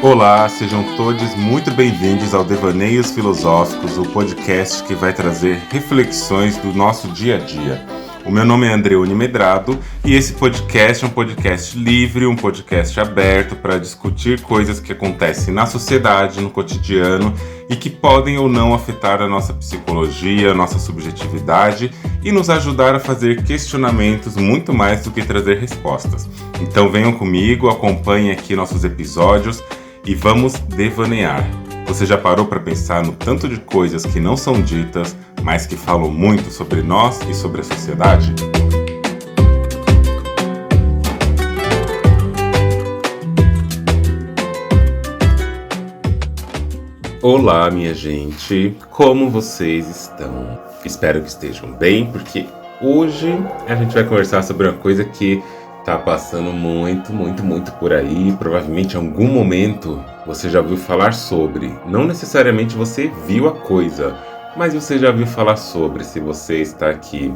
Olá, sejam todos muito bem-vindos ao Devaneios Filosóficos, o podcast que vai trazer reflexões do nosso dia a dia. O meu nome é Andreone Medrado e esse podcast é um podcast livre, um podcast aberto para discutir coisas que acontecem na sociedade, no cotidiano e que podem ou não afetar a nossa psicologia, a nossa subjetividade e nos ajudar a fazer questionamentos muito mais do que trazer respostas. Então venham comigo, acompanhem aqui nossos episódios e vamos devanear. Você já parou para pensar no tanto de coisas que não são ditas, mas que falam muito sobre nós e sobre a sociedade? Olá, minha gente! Como vocês estão? Espero que estejam bem, porque hoje a gente vai conversar sobre uma coisa que tá passando muito por aí. Provavelmente em algum momento você já ouviu falar sobre. Não necessariamente você viu a coisa, mas você já ouviu falar sobre. Se você está aqui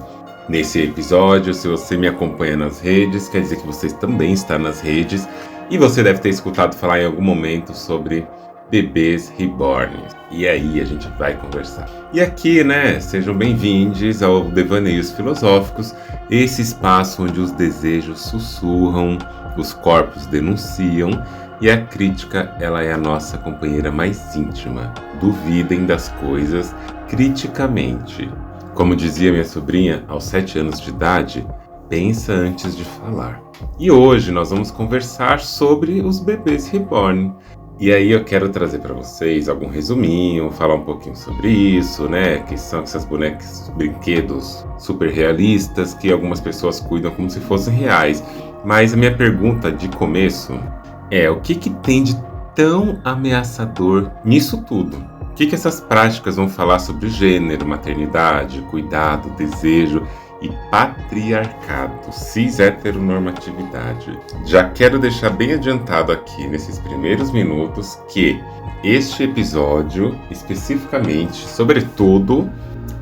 nesse episódio, se você me acompanha nas redes, quer dizer que você também está nas redes. E você deve ter escutado falar em algum momento sobre bebês reborn. E aí a gente vai conversar. E aqui, sejam bem-vindos ao Devaneios Filosóficos, esse espaço onde os desejos sussurram, os corpos denunciam e a crítica, ela é a nossa companheira mais íntima. Duvidem das coisas criticamente. Como dizia minha sobrinha, aos 7 anos de idade, pensa antes de falar. E hoje nós vamos conversar sobre os bebês reborn. E aí eu quero trazer para vocês algum resuminho, falar um pouquinho sobre isso, que são essas bonecas, brinquedos super realistas que algumas pessoas cuidam como se fossem reais. Mas a minha pergunta de começo é: o que tem de tão ameaçador nisso tudo? O que essas práticas vão falar sobre gênero, maternidade, cuidado, desejo e patriarcado, cis-heteronormatividade? Já quero deixar bem adiantado aqui nesses primeiros minutos que este episódio, especificamente, sobretudo,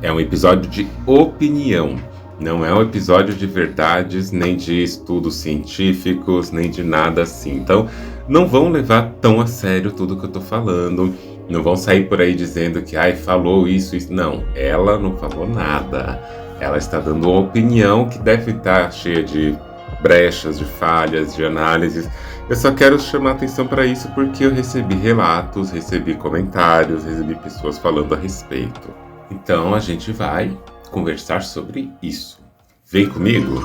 é um episódio de opinião. Não é um episódio de verdades, nem de estudos científicos, nem de nada assim. Então, não vão levar tão a sério tudo que eu tô falando. Não vão sair por aí dizendo que, falou isso. Não, ela não falou nada. Ela está dando uma opinião que deve estar cheia de brechas, de falhas, de análises. Eu só quero chamar atenção para isso porque eu recebi relatos, recebi comentários, recebi pessoas falando a respeito. Então a gente vai conversar sobre isso. Vem comigo?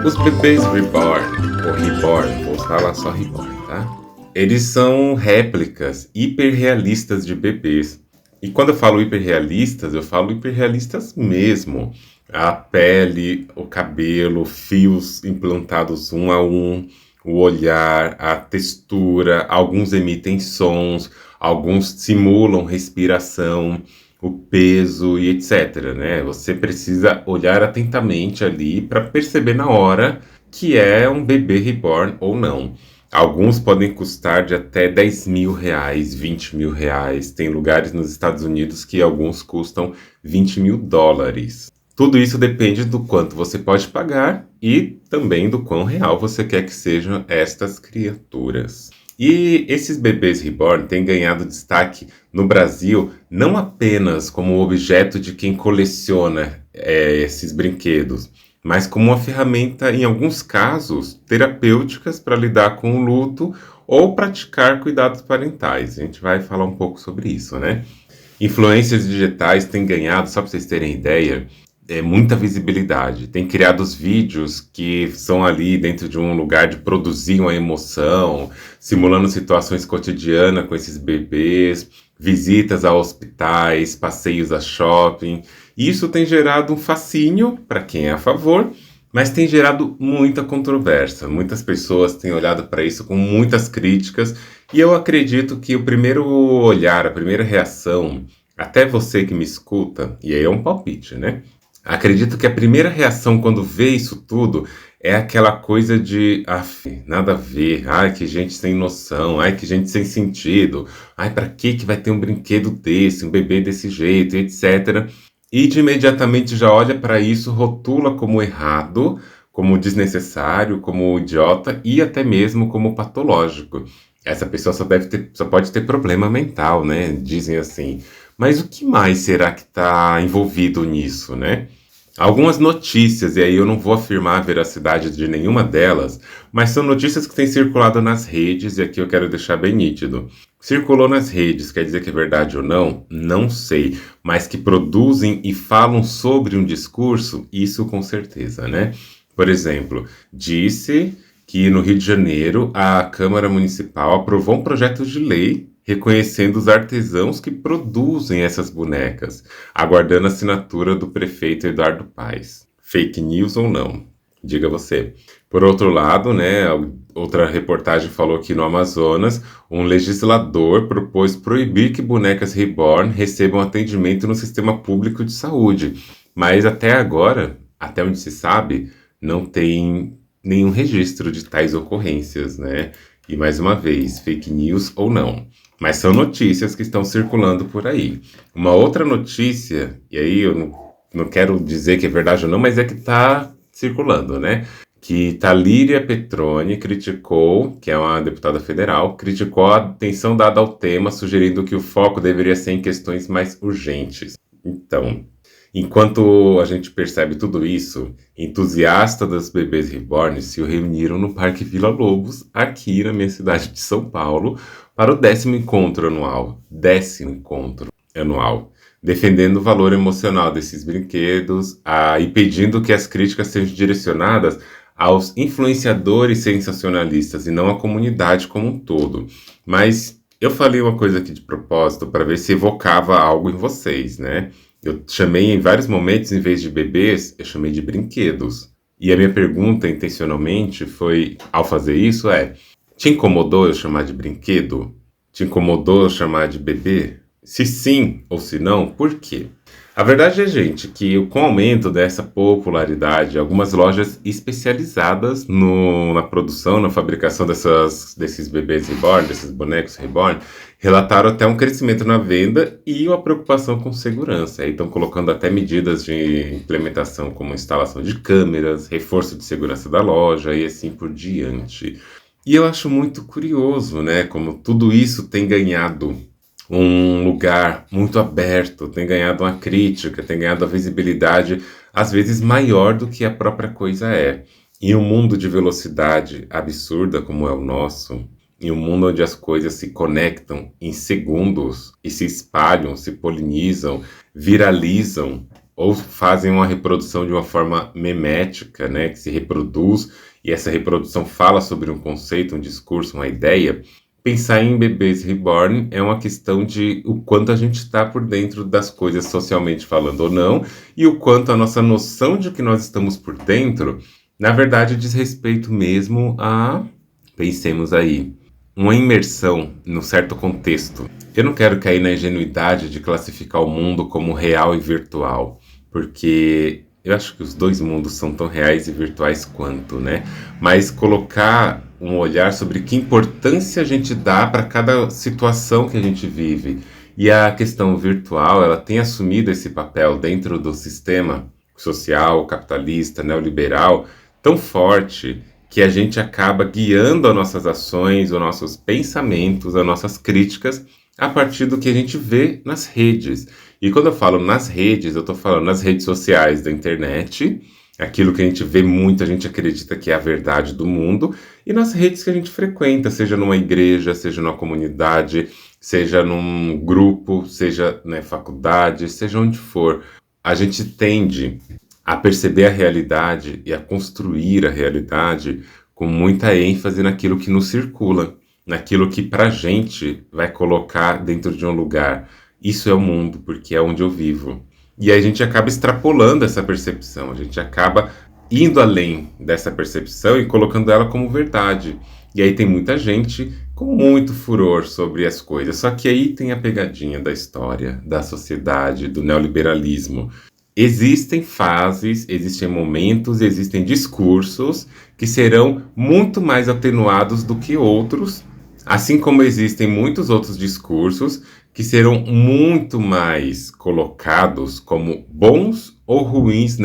Os bebês reborn, ou reborn, vou falar só reborn, tá? Eles são réplicas hiperrealistas de bebês. E quando eu falo hiperrealistas, eu falo hiperrealistas mesmo. A pele, o cabelo, fios implantados um a um, o olhar, a textura, alguns emitem sons, alguns simulam respiração, o peso e etc. Você precisa olhar atentamente ali para perceber na hora que é um bebê reborn ou não. Alguns podem custar de até 10 mil reais, 20 mil reais. Tem lugares nos Estados Unidos que alguns custam 20 mil dólares. Tudo isso depende do quanto você pode pagar e também do quão real você quer que sejam estas criaturas. E esses bebês reborn têm ganhado destaque no Brasil não apenas como objeto de quem coleciona esses brinquedos, mas como uma ferramenta, em alguns casos, terapêuticas para lidar com o luto ou praticar cuidados parentais. A gente vai falar um pouco sobre isso, Influências digitais têm ganhado, só para vocês terem ideia, muita visibilidade. Tem criado os vídeos que são ali dentro de um lugar de produzir uma emoção, simulando situações cotidianas com esses bebês, visitas a hospitais, passeios a shopping. Isso tem gerado um fascínio para quem é a favor, mas tem gerado muita controvérsia. Muitas pessoas têm olhado para isso com muitas críticas e eu acredito que o primeiro olhar, a primeira reação, até você que me escuta, e aí é um palpite, Acredito que a primeira reação quando vê isso tudo é aquela coisa de, nada a ver, que gente sem noção, que gente sem sentido, pra que vai ter um brinquedo desse, um bebê desse jeito, etc. E de imediatamente já olha para isso, rotula como errado, como desnecessário, como idiota e até mesmo como patológico. Essa pessoa só pode ter problema mental, né? Dizem assim. Mas o que mais será que está envolvido nisso, né? Algumas notícias, e aí eu não vou afirmar a veracidade de nenhuma delas, mas são notícias que têm circulado nas redes, e aqui eu quero deixar bem nítido. Circulou nas redes, quer dizer que é verdade ou não? Não sei. Mas que produzem e falam sobre um discurso, isso com certeza, né? Por exemplo, disse que no Rio de Janeiro a Câmara Municipal aprovou um projeto de lei reconhecendo os artesãos que produzem essas bonecas, aguardando a assinatura do prefeito Eduardo Paes. Fake news ou não? Diga você. Por outro lado, né, outra reportagem falou que no Amazonas, um legislador propôs proibir que bonecas reborn recebam atendimento no sistema público de saúde. Mas até agora, até onde se sabe, não tem nenhum registro de tais ocorrências, né? E mais uma vez, fake news ou não. Mas são notícias que estão circulando por aí. Uma outra notícia, e aí eu não quero dizer que é verdade ou não, mas é que está circulando, né? Que Talíria Petroni criticou, que é uma deputada federal, criticou a atenção dada ao tema, sugerindo que o foco deveria ser em questões mais urgentes. Então, enquanto a gente percebe tudo isso, entusiastas das bebês reborn se reuniram no Parque Vila Lobos, aqui na minha cidade de São Paulo, para o 10º encontro anual. 10º encontro anual. Defendendo o valor emocional desses brinquedos e pedindo que as críticas sejam direcionadas aos influenciadores sensacionalistas e não à comunidade como um todo. Mas eu falei uma coisa aqui de propósito para ver se evocava algo em vocês, né? Eu chamei em vários momentos, em vez de bebês, eu chamei de brinquedos. E a minha pergunta, intencionalmente, foi, ao fazer isso, te incomodou eu chamar de brinquedo? Te incomodou eu chamar de bebê? Se sim ou se não, por quê? A verdade é, gente, que com o aumento dessa popularidade, algumas lojas especializadas na produção, na fabricação desses bebês reborn, desses bonecos reborn, relataram até um crescimento na venda e uma preocupação com segurança. Aí estão colocando até medidas de implementação como instalação de câmeras, reforço de segurança da loja e assim por diante. E eu acho muito curioso, né, como tudo isso tem ganhado um lugar muito aberto, tem ganhado uma crítica, tem ganhado a visibilidade, às vezes maior do que a própria coisa é. Em um mundo de velocidade absurda como é o nosso, em um mundo onde as coisas se conectam em segundos e se espalham, se polinizam, viralizam ou fazem uma reprodução de uma forma memética, né, que se reproduz e essa reprodução fala sobre um conceito, um discurso, uma ideia. Pensar em bebês reborn é uma questão de o quanto a gente está por dentro das coisas socialmente falando ou não, e o quanto a nossa noção de que nós estamos por dentro, na verdade, diz respeito mesmo a, pensemos aí, uma imersão num certo contexto. Eu não quero cair na ingenuidade de classificar o mundo como real e virtual, porque eu acho que os dois mundos são tão reais e virtuais quanto, né? Mas colocar um olhar sobre que importância a gente dá para cada situação que a gente vive. E a questão virtual, ela tem assumido esse papel dentro do sistema social, capitalista, neoliberal, tão forte que a gente acaba guiando as nossas ações, os nossos pensamentos, as nossas críticas a partir do que a gente vê nas redes. E quando eu falo nas redes, eu estou falando nas redes sociais da internet, aquilo que a gente vê muito, a gente acredita que é a verdade do mundo, e nas redes que a gente frequenta, seja numa igreja, seja numa comunidade, seja num grupo, seja na faculdade, seja onde for. A gente tende a perceber a realidade e a construir a realidade com muita ênfase naquilo que nos circula, naquilo que pra gente vai colocar dentro de um lugar. Isso é o mundo, porque é onde eu vivo. E aí a gente acaba extrapolando essa percepção, a gente acaba indo além dessa percepção e colocando ela como verdade. E aí tem muita gente com muito furor sobre as coisas. Só que aí tem a pegadinha da história, da sociedade, do neoliberalismo. Existem fases, existem momentos, existem discursos que serão muito mais atenuados do que outros, assim como existem muitos outros discursos que serão muito mais colocados como bons ou ruins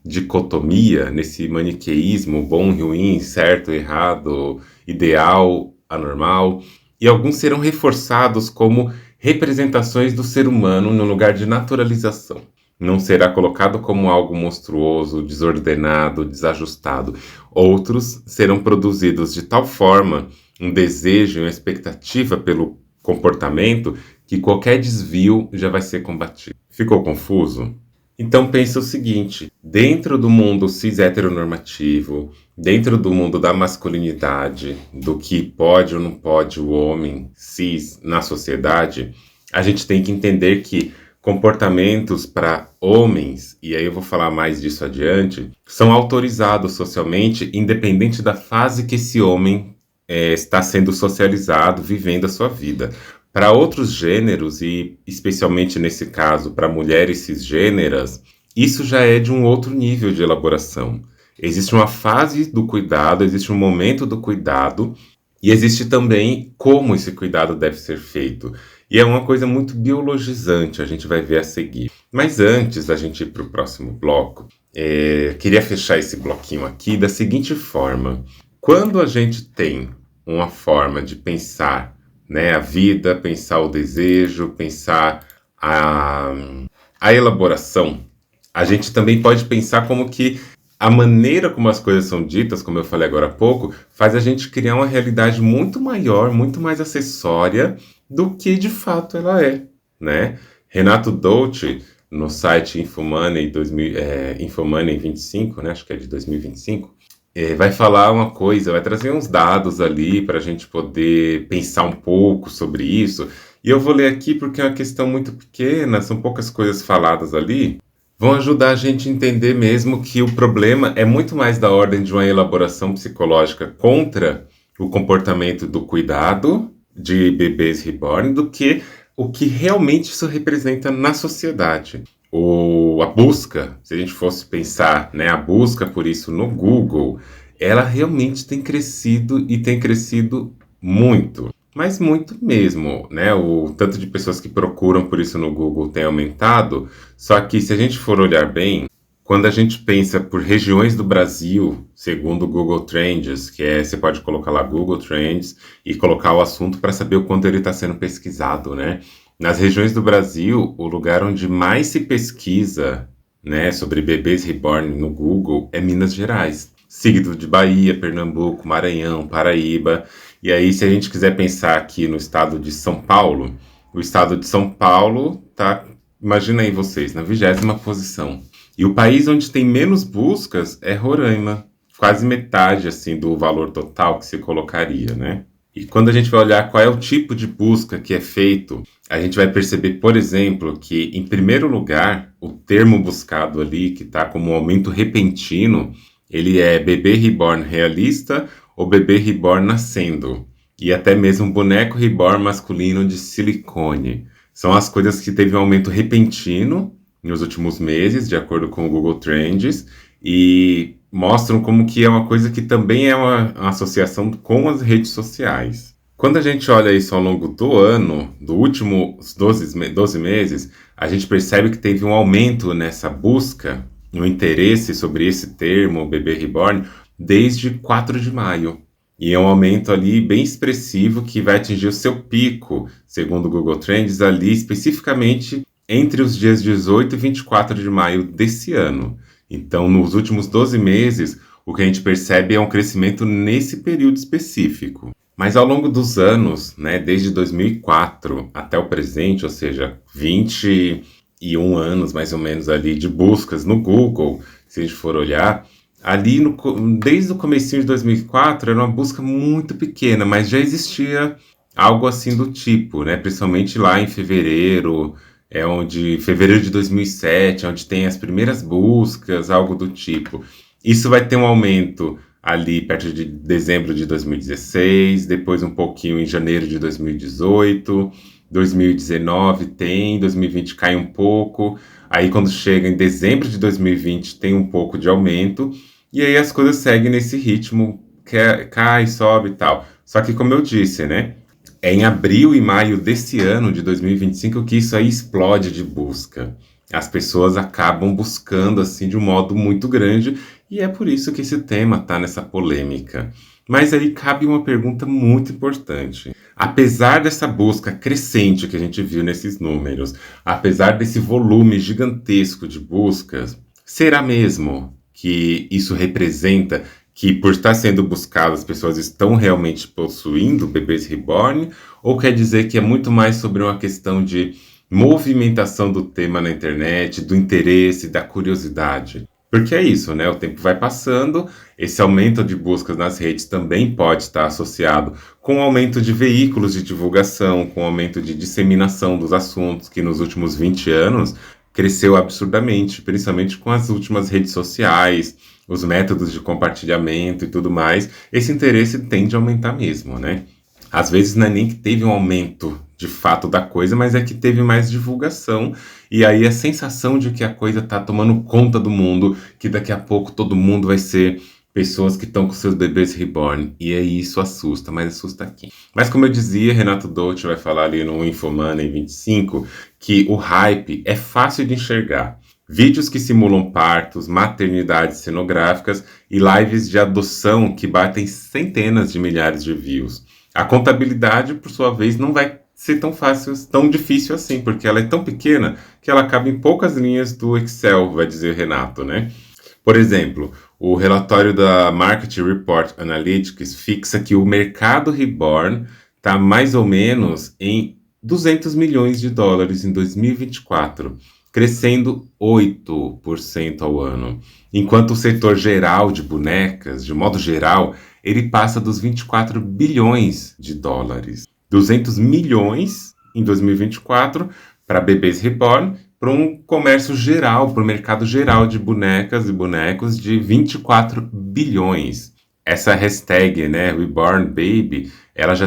dicotomia, nesse maniqueísmo, bom e ruim, certo, errado, ideal, anormal, e alguns serão reforçados como representações do ser humano no lugar de naturalização. Não será colocado como algo monstruoso, desordenado, desajustado. Outros serão produzidos de tal forma, um desejo e uma expectativa pelo comportamento, que qualquer desvio já vai ser combatido. Ficou confuso? Então pensa o seguinte, dentro do mundo cis heteronormativo, dentro do mundo da masculinidade, do que pode ou não pode o homem cis na sociedade, a gente tem que entender que comportamentos para homens, e aí eu vou falar mais disso adiante, são autorizados socialmente, independente da fase que esse homem está sendo socializado, vivendo a sua vida. Para outros gêneros, e especialmente nesse caso para mulheres cisgêneras, isso já é de um outro nível de elaboração. Existe uma fase do cuidado, existe um momento do cuidado, e existe também como esse cuidado deve ser feito. E é uma coisa muito biologizante, a gente vai ver a seguir. Mas antes da gente ir para o próximo bloco, queria fechar esse bloquinho aqui da seguinte forma. Quando a gente tem uma forma de pensar, né, a vida, pensar o desejo, pensar a elaboração, a gente também pode pensar como que a maneira como as coisas são ditas, como eu falei agora há pouco, faz a gente criar uma realidade muito maior, muito mais acessória do que de fato ela é, né? Renato Dolce, no site Infomoney, Infomoney 25, né? Acho que é de 2025, vai falar uma coisa, vai trazer uns dados ali para a gente poder pensar um pouco sobre isso. E eu vou ler aqui porque é uma questão muito pequena, são poucas coisas faladas ali, vão ajudar a gente a entender mesmo que o problema é muito mais da ordem de uma elaboração psicológica contra o comportamento do cuidado de bebês reborn do que o que realmente isso representa na sociedade. A busca, se a gente fosse pensar, né, a busca por isso no Google, ela realmente tem crescido e tem crescido muito. Mas muito mesmo, né? O tanto de pessoas que procuram por isso no Google tem aumentado. Só que se a gente for olhar bem, quando a gente pensa por regiões do Brasil, segundo o Google Trends, você pode colocar lá Google Trends e colocar o assunto para saber o quanto ele está sendo pesquisado, né? Nas regiões do Brasil, o lugar onde mais se pesquisa, né, sobre bebês reborn no Google é Minas Gerais, seguido de Bahia, Pernambuco, Maranhão, Paraíba. E aí, se a gente quiser pensar aqui no estado de São Paulo, o estado de São Paulo tá, imagina aí vocês, na 20ª posição. E o país onde tem menos buscas é Roraima, quase metade assim do valor total que se colocaria, né? E quando a gente vai olhar qual é o tipo de busca que é feito, a gente vai perceber, por exemplo, que em primeiro lugar, o termo buscado ali, que está como um aumento repentino, ele é bebê reborn realista ou bebê reborn nascendo. E até mesmo boneco reborn masculino de silicone. São as coisas que teve um aumento repentino nos últimos meses, de acordo com o Google Trends, e mostram como que é uma coisa que também é uma associação com as redes sociais. Quando a gente olha isso ao longo do ano, dos últimos 12 meses, a gente percebe que teve um aumento nessa busca, no interesse sobre esse termo, bebê reborn, desde 4 de maio. E é um aumento ali bem expressivo que vai atingir o seu pico, segundo o Google Trends, ali especificamente entre os dias 18 e 24 de maio desse ano. Então, nos últimos 12 meses, o que a gente percebe é um crescimento nesse período específico. Mas ao longo dos anos, né, desde 2004 até o presente, ou seja, 21 anos mais ou menos ali de buscas no Google, se a gente for olhar, ali desde o comecinho de 2004 era uma busca muito pequena, mas já existia algo assim do tipo, né, principalmente lá em fevereiro de 2007, onde tem as primeiras buscas, algo do tipo. Isso vai ter um aumento ali perto de dezembro de 2016, depois um pouquinho em janeiro de 2018, 2019 tem, 2020 cai um pouco, aí quando chega em dezembro de 2020 tem um pouco de aumento, e aí as coisas seguem nesse ritmo, cai, sobe e tal. Só que como eu disse, né? É em abril e maio desse ano, de 2025, que isso aí explode de busca. as pessoas acabam buscando assim de um modo muito grande e é por isso que esse tema está nessa polêmica. Mas aí cabe uma pergunta muito importante. Apesar dessa busca crescente que a gente viu nesses números, apesar desse volume gigantesco de buscas, será mesmo que isso representa que por estar sendo buscado as pessoas estão realmente possuindo bebês reborn? Ou quer dizer que é muito mais sobre uma questão de movimentação do tema na internet, do interesse, da curiosidade? Porque é isso, né? O tempo vai passando, esse aumento de buscas nas redes também pode estar associado com o aumento de veículos de divulgação, com o aumento de disseminação dos assuntos, que nos últimos 20 anos cresceu absurdamente, principalmente com as últimas redes sociais, os métodos de compartilhamento e tudo mais. Esse interesse tende a aumentar mesmo, né? Às vezes não é nem que teve um aumento de fato da coisa, mas é que teve mais divulgação e aí a sensação de que a coisa está tomando conta do mundo, que daqui a pouco todo mundo vai ser pessoas que estão com seus bebês reborn. E aí isso assusta, mas assusta quem? Mas como eu dizia, Renato Dolce vai falar ali no Infomoney 25, que o hype é fácil de enxergar. Vídeos que simulam partos, maternidades cenográficas e lives de adoção que batem centenas de milhares de views. A contabilidade, por sua vez, não vai ser tão fácil, tão difícil assim, porque ela é tão pequena que ela cabe em poucas linhas do Excel, vai dizer Renato, né? Por exemplo, o relatório da Market Report Analytics fixa que o mercado reborn está mais ou menos em 200 milhões de dólares em 2024, crescendo 8% ao ano, enquanto o setor geral de bonecas, de modo geral, ele passa dos 24 bilhões de dólares. 200 milhões em 2024 para bebês reborn, para um comércio geral, para o mercado geral de bonecas e bonecos de 24 bilhões. Essa hashtag, né, Reborn Baby, ela já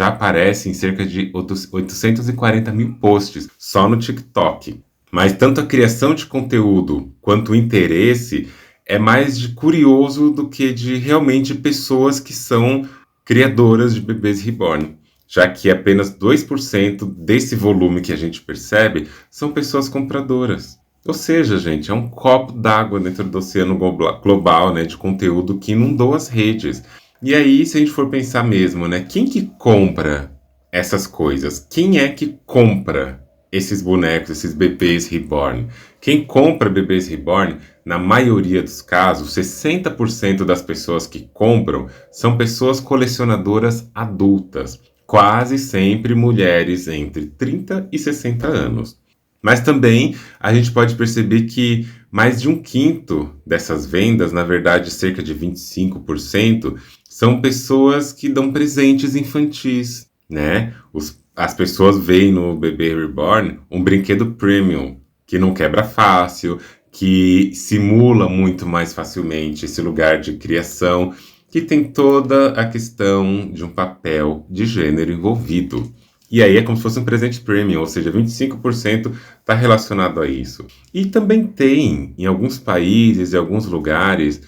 aparece em cerca de 840 mil posts só no TikTok. Mas tanto a criação de conteúdo quanto o interesse é mais de curioso do que de realmente pessoas que são criadoras de bebês reborn, já que apenas 2% desse volume que a gente percebe são pessoas compradoras. Ou seja, gente, é um copo d'água dentro do oceano global, né, de conteúdo que inundou as redes. E aí, se a gente for pensar mesmo, né, quem que compra essas coisas? Quem é que compra esses bonecos, esses bebês reborn? Quem compra bebês reborn, na maioria dos casos, 60% das pessoas que compram são pessoas colecionadoras adultas, quase sempre mulheres entre 30 e 60 anos. Mas também a gente pode perceber que mais de um quinto dessas vendas, na verdade cerca de 25%, são pessoas que dão presentes infantis, né? As pessoas veem no bebê reborn um brinquedo premium, que não quebra fácil, que simula muito mais facilmente esse lugar de criação, que tem toda a questão de um papel de gênero envolvido. E aí é como se fosse um presente premium, ou seja, 25% está relacionado a isso. E também tem, em alguns países e alguns lugares,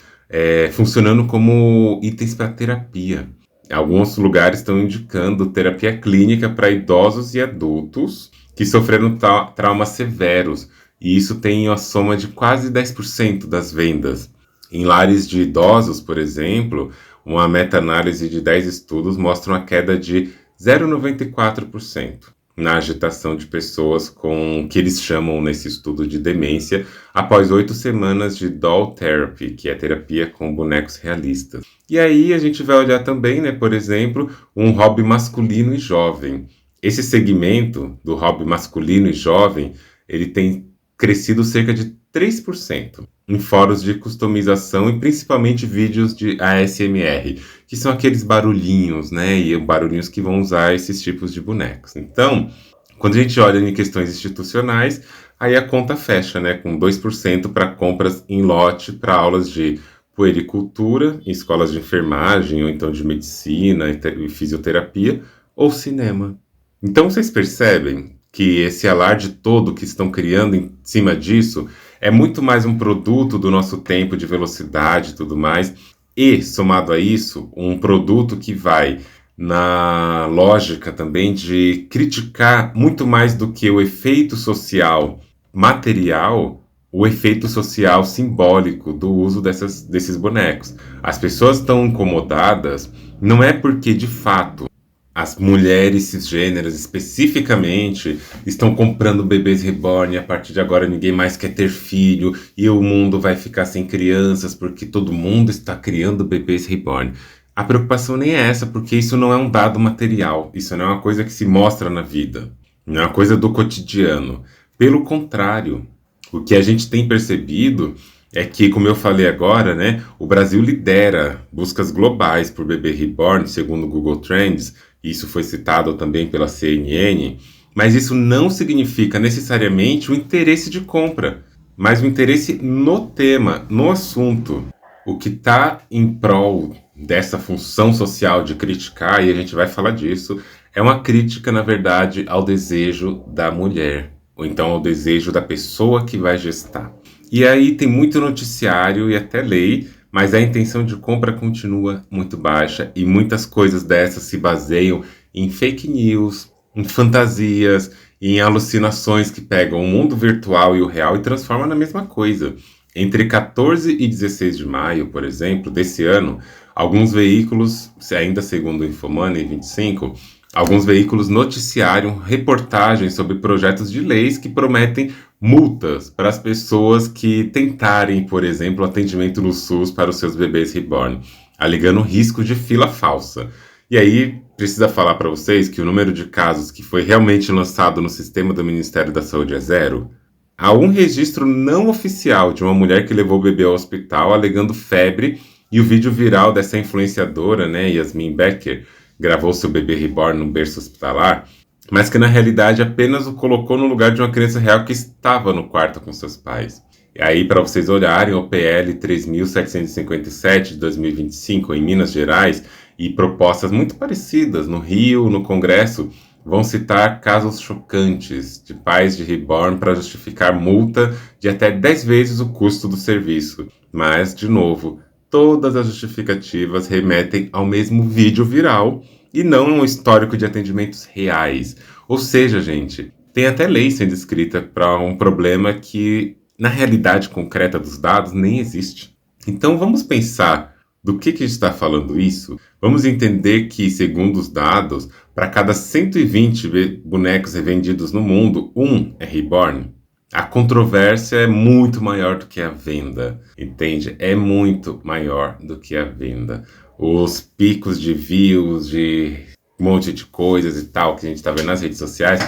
funcionando como itens para terapia. Alguns lugares estão indicando terapia clínica para idosos e adultos que sofreram traumas severos. E isso tem a soma de quase 10% das vendas. Em lares de idosos, por exemplo, uma meta-análise de 10 estudos mostra uma queda de 0,94% na agitação de pessoas com o que eles chamam nesse estudo de demência após 8 semanas de doll therapy, que é terapia com bonecos realistas. E aí a gente vai olhar também, né, por exemplo, um hobby masculino e jovem. Esse segmento do hobby masculino e jovem, ele tem crescido cerca de 3% em fóruns de customização e principalmente vídeos de ASMR, que são aqueles barulhinhos, né, e barulhinhos que vão usar esses tipos de bonecos. Então, quando a gente olha em questões institucionais, aí a conta fecha, né, com 2% para compras em lote para aulas de puericultura, em escolas de enfermagem, ou então de medicina e fisioterapia, ou cinema. Então, vocês percebem que esse alarde todo que estão criando em cima disso é muito mais um produto do nosso tempo de velocidade e tudo mais, e, somado a isso, um produto que vai na lógica também de criticar muito mais do que o efeito social material o efeito social simbólico do uso desses bonecos. As pessoas estão incomodadas não é porque, de fato, as mulheres cisgêneras especificamente estão comprando bebês reborn e a partir de agora ninguém mais quer ter filho e o mundo vai ficar sem crianças porque todo mundo está criando bebês reborn. A preocupação nem é essa, porque isso não é um dado material, isso não é uma coisa que se mostra na vida, não é uma coisa do cotidiano. Pelo contrário, o que a gente tem percebido é que, como eu falei agora, né, o Brasil lidera buscas globais por bebê reborn, segundo o Google Trends, isso foi citado também pela CNN, mas isso não significa necessariamente o interesse de compra, mas o interesse no tema, no assunto. O que está em prol dessa função social de criticar, e a gente vai falar disso, é uma crítica, na verdade, ao desejo da mulher, ou então ao desejo da pessoa que vai gestar. E aí tem muito noticiário e até lei, mas a intenção de compra continua muito baixa e muitas coisas dessas se baseiam em fake news, em fantasias, em alucinações que pegam o mundo virtual e o real e transformam na mesma coisa. Entre 14 e 16 de maio, por exemplo, desse ano, alguns veículos, ainda segundo o Infomoney 25, alguns veículos noticiaram reportagens sobre projetos de leis que prometem multas para as pessoas que tentarem, por exemplo, atendimento no SUS para os seus bebês reborn, alegando risco de fila falsa. E aí, precisa falar para vocês que o número de casos que foi realmente lançado no sistema do Ministério da Saúde é zero. Há um registro não oficial de uma mulher que levou o bebê ao hospital alegando febre e o vídeo viral dessa influenciadora, né, Yasmin Becker, gravou seu bebê reborn no berço hospitalar, mas que na realidade apenas o colocou no lugar de uma criança real que estava no quarto com seus pais. E aí, para vocês olharem, o PL 3.757 de 2025 em Minas Gerais e propostas muito parecidas no Rio, no Congresso, vão citar casos chocantes de pais de reborn para justificar multa de até 10 vezes o custo do serviço. Mas, de novo, todas as justificativas remetem ao mesmo vídeo viral e não a um histórico de atendimentos reais. Ou seja, gente, tem até lei sendo escrita para um problema que, na realidade concreta dos dados, nem existe. Então vamos pensar do que está falando isso? Vamos entender que, segundo os dados, para cada 120 bonecos revendidos no mundo, um é reborn. A controvérsia é muito maior do que a venda, entende? É muito maior do que a venda. Os picos de views, de um monte de coisas e tal que a gente está vendo nas redes sociais,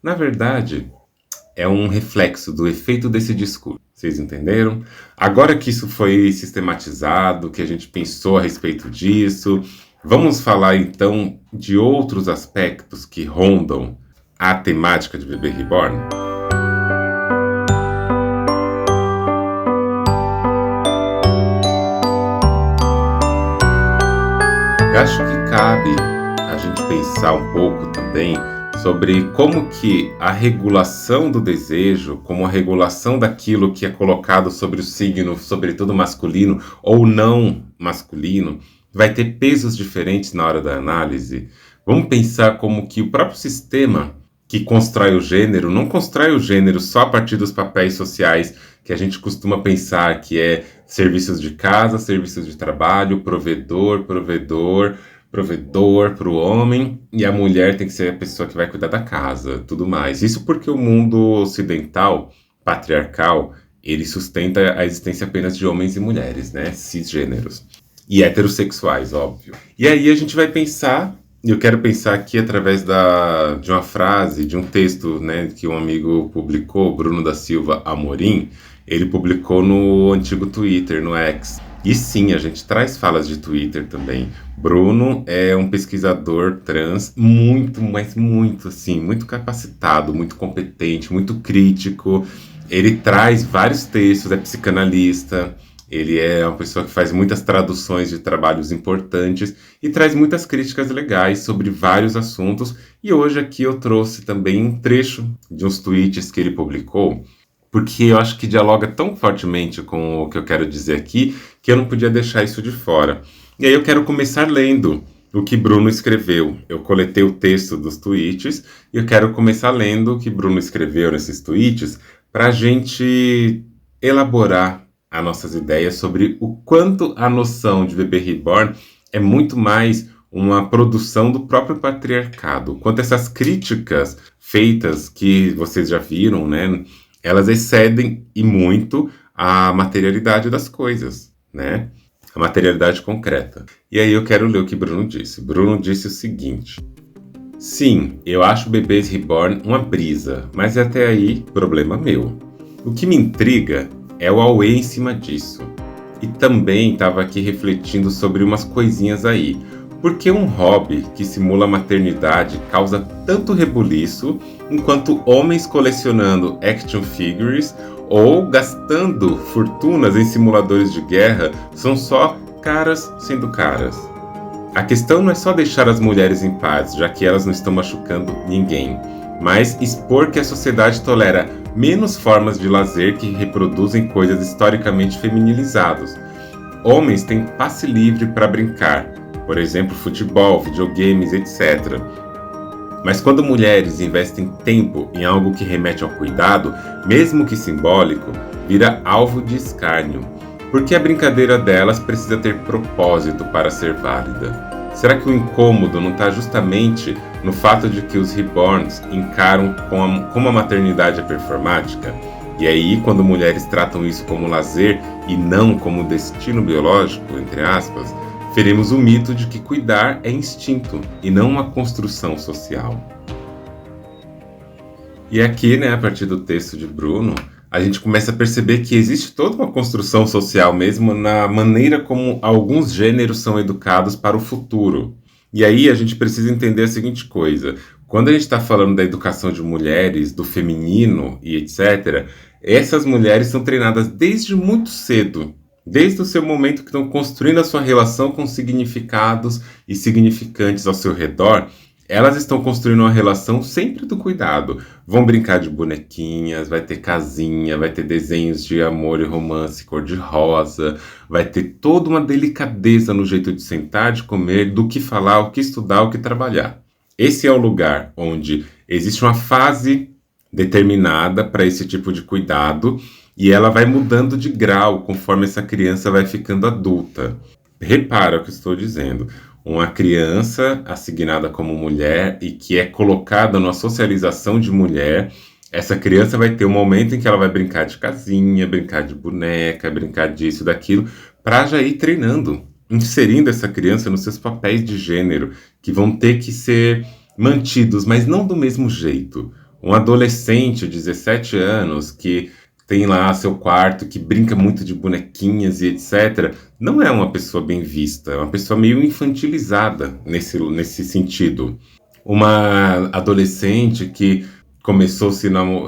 na verdade, é um reflexo do efeito desse discurso. Vocês entenderam? Agora que isso foi sistematizado, que a gente pensou a respeito disso, vamos falar então de outros aspectos que rondam a temática de bebê reborn? Eu acho que cabe a gente pensar um pouco também sobre como que a regulação do desejo, como a regulação daquilo que é colocado sobre o signo, sobretudo masculino ou não masculino, vai ter pesos diferentes na hora da análise. Vamos pensar como que o próprio sistema que constrói o gênero não constrói o gênero só a partir dos papéis sociais que a gente costuma pensar, que é serviços de casa, serviços de trabalho, provedor para o homem, e a mulher tem que ser a pessoa que vai cuidar da casa, tudo mais. Isso porque o mundo ocidental, patriarcal, ele sustenta a existência apenas de homens e mulheres, né, cisgêneros. E heterossexuais, óbvio. E aí a gente vai pensar, eu quero pensar aqui através de uma frase, de um texto, né, que um amigo publicou, Bruno da Silva Amorim, ele publicou no antigo Twitter, no X. E sim, a gente traz falas de Twitter também. Bruno é um pesquisador trans muito, mas muito, assim, muito capacitado, muito competente, muito crítico. Ele traz vários textos, é psicanalista, ele é uma pessoa que faz muitas traduções de trabalhos importantes e traz muitas críticas legais sobre vários assuntos. E hoje aqui eu trouxe também um trecho de uns tweets que ele publicou, porque eu acho que dialoga tão fortemente com o que eu quero dizer aqui, que eu não podia deixar isso de fora. E aí eu quero começar lendo o que Bruno escreveu. Eu coletei o texto dos tweets e eu quero começar lendo o que Bruno escreveu nesses tweets para a gente elaborar as nossas ideias sobre o quanto a noção de bebê reborn é muito mais uma produção do próprio patriarcado, quanto essas críticas feitas que vocês já viram, né, elas excedem e muito a materialidade das coisas, né, a materialidade concreta. E aí eu quero ler o que Bruno disse. Bruno disse o seguinte: sim, eu acho Bebês Reborn uma brisa, mas até aí, problema meu. O que me intriga é o auê em cima disso. E também estava aqui refletindo sobre umas coisinhas aí. Por que um hobby que simula maternidade causa tanto rebuliço, enquanto homens colecionando action figures ou gastando fortunas em simuladores de guerra são só caras sendo caras? A questão não é só deixar as mulheres em paz, já que elas não estão machucando ninguém, mas expor que a sociedade tolera menos formas de lazer que reproduzem coisas historicamente feminilizadas. Homens têm passe livre para brincar, por exemplo, futebol, videogames, etc. Mas quando mulheres investem tempo em algo que remete ao cuidado, mesmo que simbólico, vira alvo de escárnio. Porque a brincadeira delas precisa ter propósito para ser válida? Será que o incômodo não está justamente no fato de que os reborns encaram como a maternidade é performática? E aí, quando mulheres tratam isso como lazer e não como destino biológico, entre aspas, ferimos o mito de que cuidar é instinto e não uma construção social. E aqui, né, a partir do texto de Bruno, a gente começa a perceber que existe toda uma construção social mesmo na maneira como alguns gêneros são educados para o futuro. E aí a gente precisa entender a seguinte coisa: quando a gente está falando da educação de mulheres, do feminino e etc., essas mulheres são treinadas desde muito cedo, desde o seu momento que estão construindo a sua relação com significados e significantes ao seu redor. Elas estão construindo uma relação sempre do cuidado. Vão brincar de bonequinhas, vai ter casinha, vai ter desenhos de amor e romance cor-de-rosa, vai ter toda uma delicadeza no jeito de sentar, de comer, do que falar, o que estudar, o que trabalhar. Esse é o lugar onde existe uma fase determinada para esse tipo de cuidado e ela vai mudando de grau conforme essa criança vai ficando adulta. Repara o que estou dizendo. Uma criança assignada como mulher e que é colocada numa socialização de mulher, essa criança vai ter um momento em que ela vai brincar de casinha, brincar de boneca, brincar disso, daquilo, para já ir treinando, inserindo essa criança nos seus papéis de gênero, que vão ter que ser mantidos, mas não do mesmo jeito. Um adolescente de 17 anos que tem lá seu quarto, que brinca muito de bonequinhas e etc., não é uma pessoa bem vista, é uma pessoa meio infantilizada nesse sentido. Uma adolescente que começou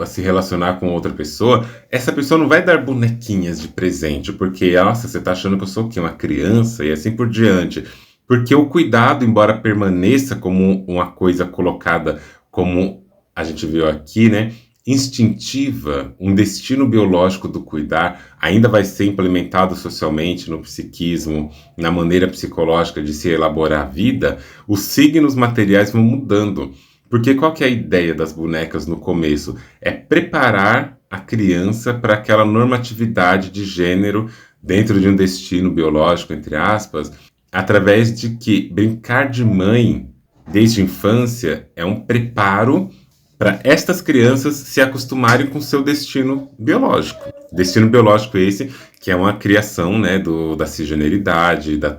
a se relacionar com outra pessoa, essa pessoa não vai dar bonequinhas de presente, porque, nossa, você tá achando que eu sou o quê? Uma criança? E assim por diante. Porque o cuidado, embora permaneça como uma coisa colocada, como a gente viu aqui, né, instintiva, um destino biológico do cuidar, ainda vai ser implementado socialmente no psiquismo, na maneira psicológica de se elaborar a vida, os signos materiais vão mudando. Porque qual que é a ideia das bonecas no começo? É preparar a criança para aquela normatividade de gênero dentro de um destino biológico, entre aspas, através de que brincar de mãe desde a infância é um preparo para estas crianças se acostumarem com seu destino biológico. Destino biológico esse que é uma criação, né, da cisgeneridade, da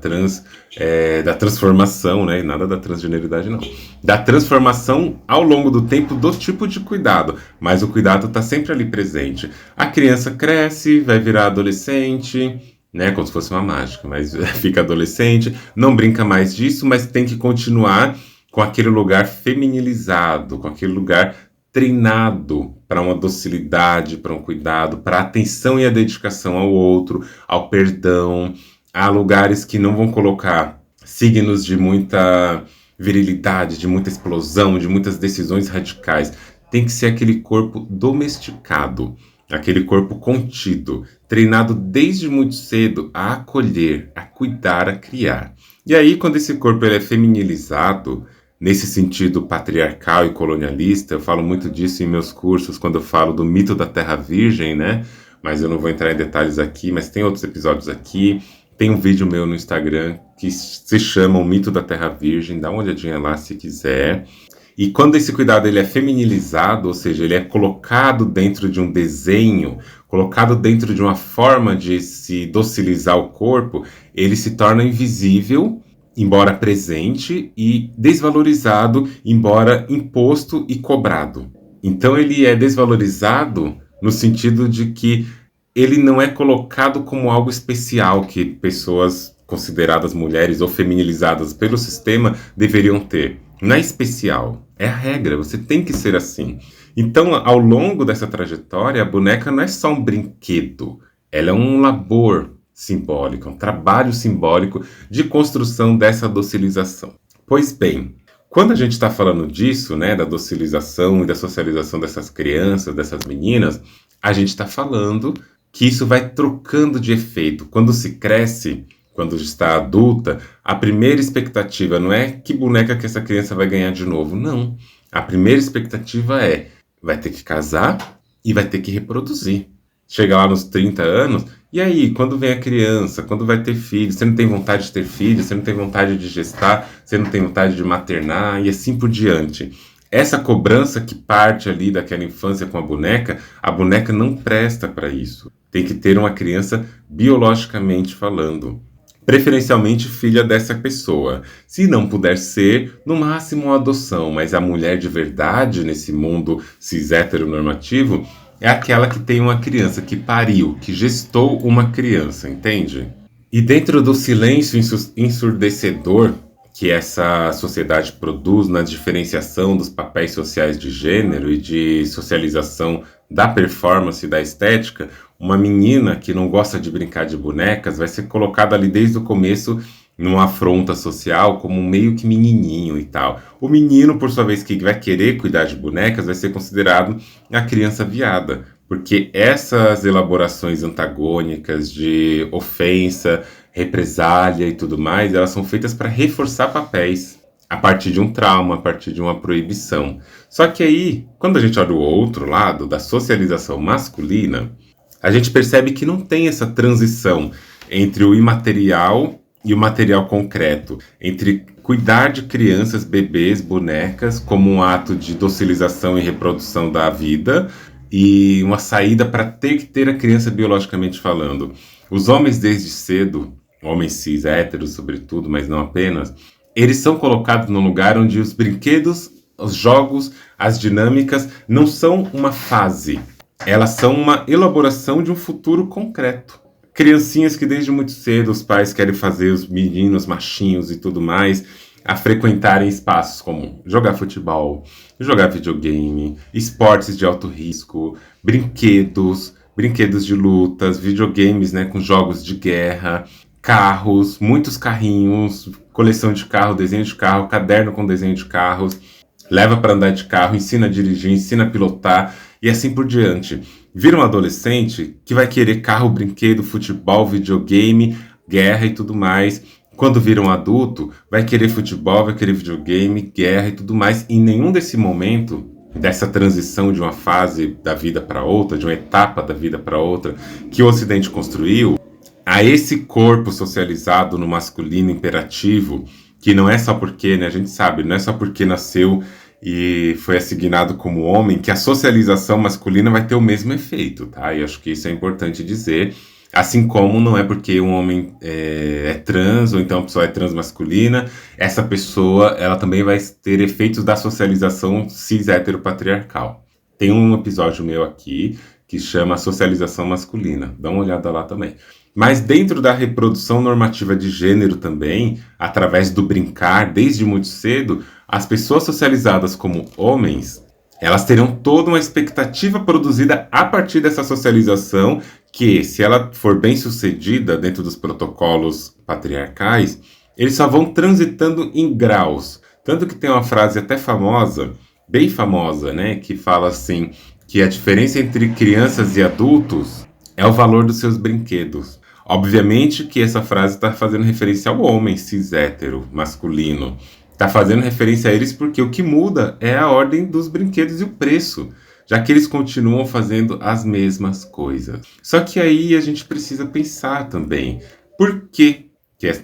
transformação, né, nada da transgeneridade não, da transformação ao longo do tempo do tipo de cuidado, mas o cuidado está sempre ali presente. A criança cresce, vai virar adolescente, né, como se fosse uma mágica, mas fica adolescente, não brinca mais disso, mas tem que continuar com aquele lugar feminilizado, com aquele lugar treinado para uma docilidade, para um cuidado, para a atenção e a dedicação ao outro, ao perdão, a lugares que não vão colocar signos de muita virilidade, de muita explosão, de muitas decisões radicais. Tem que ser aquele corpo domesticado, aquele corpo contido, treinado desde muito cedo a acolher, a cuidar, a criar. E aí, quando esse corpo ele é feminilizado, nesse sentido patriarcal e colonialista. Eu falo muito disso em meus cursos, quando eu falo do mito da Terra Virgem, né? Mas eu não vou entrar em detalhes aqui, mas tem outros episódios aqui. Tem um vídeo meu no Instagram que se chama O Mito da Terra Virgem, dá uma olhadinha lá se quiser. E quando esse cuidado ele é feminilizado, ou seja, ele é colocado dentro de um desenho, colocado dentro de uma forma de se docilizar o corpo, ele se torna invisível, embora presente, e desvalorizado, embora imposto e cobrado. Então ele é desvalorizado no sentido de que ele não é colocado como algo especial que pessoas consideradas mulheres ou feminilizadas pelo sistema deveriam ter. Não é especial, é a regra, você tem que ser assim. Então, ao longo dessa trajetória, a boneca não é só um brinquedo, ela é um labor simbólico, um trabalho simbólico de construção dessa docilização. Pois bem, quando a gente está falando disso, né, da docilização e da socialização dessas crianças, dessas meninas, a gente está falando que isso vai trocando de efeito. Quando se cresce, quando está adulta, a primeira expectativa não é que boneca que essa criança vai ganhar de novo, não. A primeira expectativa é, vai ter que casar e vai ter que reproduzir. Chega lá nos 30 anos, e aí, quando vem a criança, quando vai ter filho, você não tem vontade de ter filho, você não tem vontade de gestar, você não tem vontade de maternar, e assim por diante. Essa cobrança que parte ali daquela infância com a boneca não presta para isso. Tem que ter uma criança biologicamente falando. Preferencialmente filha dessa pessoa. Se não puder ser, no máximo uma adoção, mas a mulher de verdade nesse mundo cis heteronormativo é aquela que tem uma criança, que pariu, que gestou uma criança, entende? E dentro do silêncio ensurdecedor que essa sociedade produz na diferenciação dos papéis sociais de gênero e de socialização da performance e da estética, uma menina que não gosta de brincar de bonecas vai ser colocada ali desde o começo numa afronta social como meio que menininho e tal. O menino, por sua vez, que vai querer cuidar de bonecas, vai ser considerado a criança viada, porque essas elaborações antagônicas de ofensa, represália e tudo mais, elas são feitas para reforçar papéis a partir de um trauma, a partir de uma proibição. Só que aí, quando a gente olha o outro lado da socialização masculina, a gente percebe que não tem essa transição entre o imaterial e o material concreto, entre cuidar de crianças, bebês, bonecas, como um ato de docilização e reprodução da vida, e uma saída para ter que ter a criança biologicamente falando. Os homens desde cedo, homens cis, héteros sobretudo, mas não apenas, eles são colocados num lugar onde os brinquedos, os jogos, as dinâmicas não são uma fase, elas são uma elaboração de um futuro concreto. Criancinhas que desde muito cedo os pais querem fazer os meninos machinhos e tudo mais a frequentarem espaços como jogar futebol, jogar videogame, esportes de alto risco, brinquedos de lutas, videogames, né, com jogos de guerra, carros, muitos carrinhos, coleção de carro, desenho de carro, caderno com desenho de carros, leva para andar de carro, ensina a dirigir, ensina a pilotar e assim por diante. Vira um adolescente que vai querer carro, brinquedo, futebol, videogame, guerra e tudo mais. Quando vira um adulto, vai querer futebol, vai querer videogame, guerra e tudo mais. E em nenhum desse momento, dessa transição de uma fase da vida para outra, de uma etapa da vida para outra, que o Ocidente construiu, a esse corpo socializado no masculino imperativo, que não é só porque, né, a gente sabe, não é só porque nasceu e foi assignado como homem, que a socialização masculina vai ter o mesmo efeito, tá? E acho que isso é importante dizer, assim como não é porque um homem é trans, ou então a pessoa é transmasculina, essa pessoa, ela também vai ter efeitos da socialização cis-heteropatriarcal. Tem um episódio meu aqui, que chama Socialização Masculina, dá uma olhada lá também. Mas dentro da reprodução normativa de gênero também, através do brincar, desde muito cedo, as pessoas socializadas como homens, elas terão toda uma expectativa produzida a partir dessa socialização que, se ela for bem sucedida dentro dos protocolos patriarcais, eles só vão transitando em graus. Tanto que tem uma frase até famosa, bem famosa, né, que fala assim, que a diferença entre crianças e adultos é o valor dos seus brinquedos. Obviamente que essa frase está fazendo referência ao homem cis hétero, masculino. Tá fazendo referência a eles porque o que muda é a ordem dos brinquedos e o preço, já que eles continuam fazendo as mesmas coisas. Só que aí a gente precisa pensar também, por que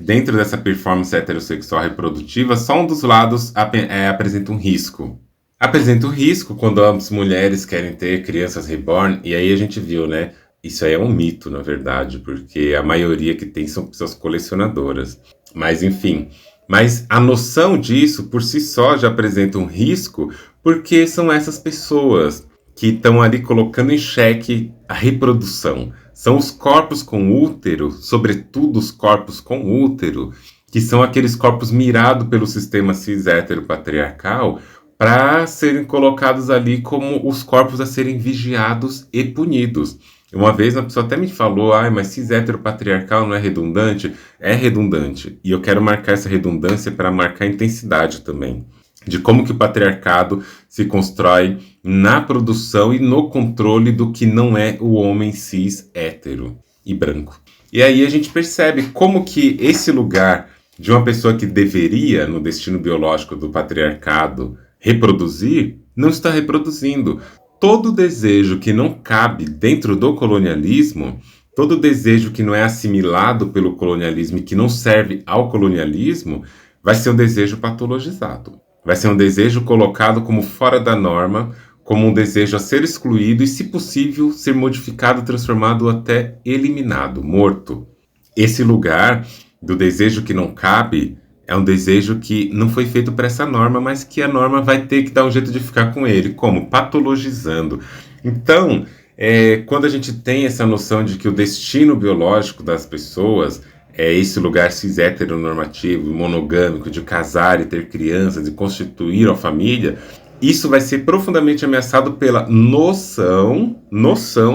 dentro dessa performance heterossexual reprodutiva, só um dos lados apresenta um risco. Apresenta um risco quando as mulheres querem ter crianças reborn, e aí a gente viu, né? Isso aí é um mito, na verdade, porque a maioria que tem são pessoas colecionadoras. Mas, enfim. Mas a noção disso, por si só, já apresenta um risco, porque são essas pessoas que estão ali colocando em xeque a reprodução. São os corpos com útero, sobretudo os corpos com útero, que são aqueles corpos mirados pelo sistema cis heteropatriarcal, para serem colocados ali como os corpos a serem vigiados e punidos. Uma vez uma pessoa até me falou, mas cis heteropatriarcal não é redundante? É redundante. E eu quero marcar essa redundância para marcar a intensidade também. De como que o patriarcado se constrói na produção e no controle do que não é o homem cis hétero e branco. E aí a gente percebe como que esse lugar de uma pessoa que deveria, no destino biológico do patriarcado, reproduzir, não está reproduzindo. Todo desejo que não cabe dentro do colonialismo, todo desejo que não é assimilado pelo colonialismo e que não serve ao colonialismo, vai ser um desejo patologizado. Vai ser um desejo colocado como fora da norma, como um desejo a ser excluído e, se possível, ser modificado, transformado ou até eliminado, morto. Esse lugar do desejo que não cabe é um desejo que não foi feito para essa norma, mas que a norma vai ter que dar um jeito de ficar com ele. Como? Patologizando. Então, quando a gente tem essa noção de que o destino biológico das pessoas é esse lugar cis heteronormativo, monogâmico, de casar e ter crianças e constituir a família, isso vai ser profundamente ameaçado pela noção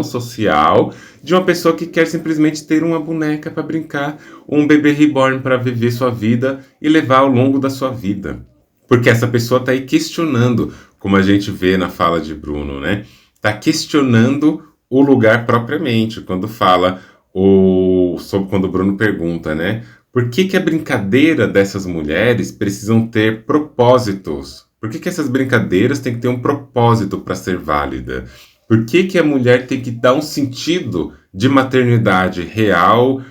social de uma pessoa que quer simplesmente ter uma boneca para brincar, ou um bebê reborn para viver sua vida e levar ao longo da sua vida. Porque essa pessoa está aí questionando, como a gente vê na fala de Bruno, né? Está questionando o lugar propriamente, quando fala, quando o Bruno pergunta, né? Por que a brincadeira dessas mulheres precisam ter propósitos? Por que essas brincadeiras têm que ter um propósito para ser válida? Por que a mulher tem que dar um sentido de maternidade real,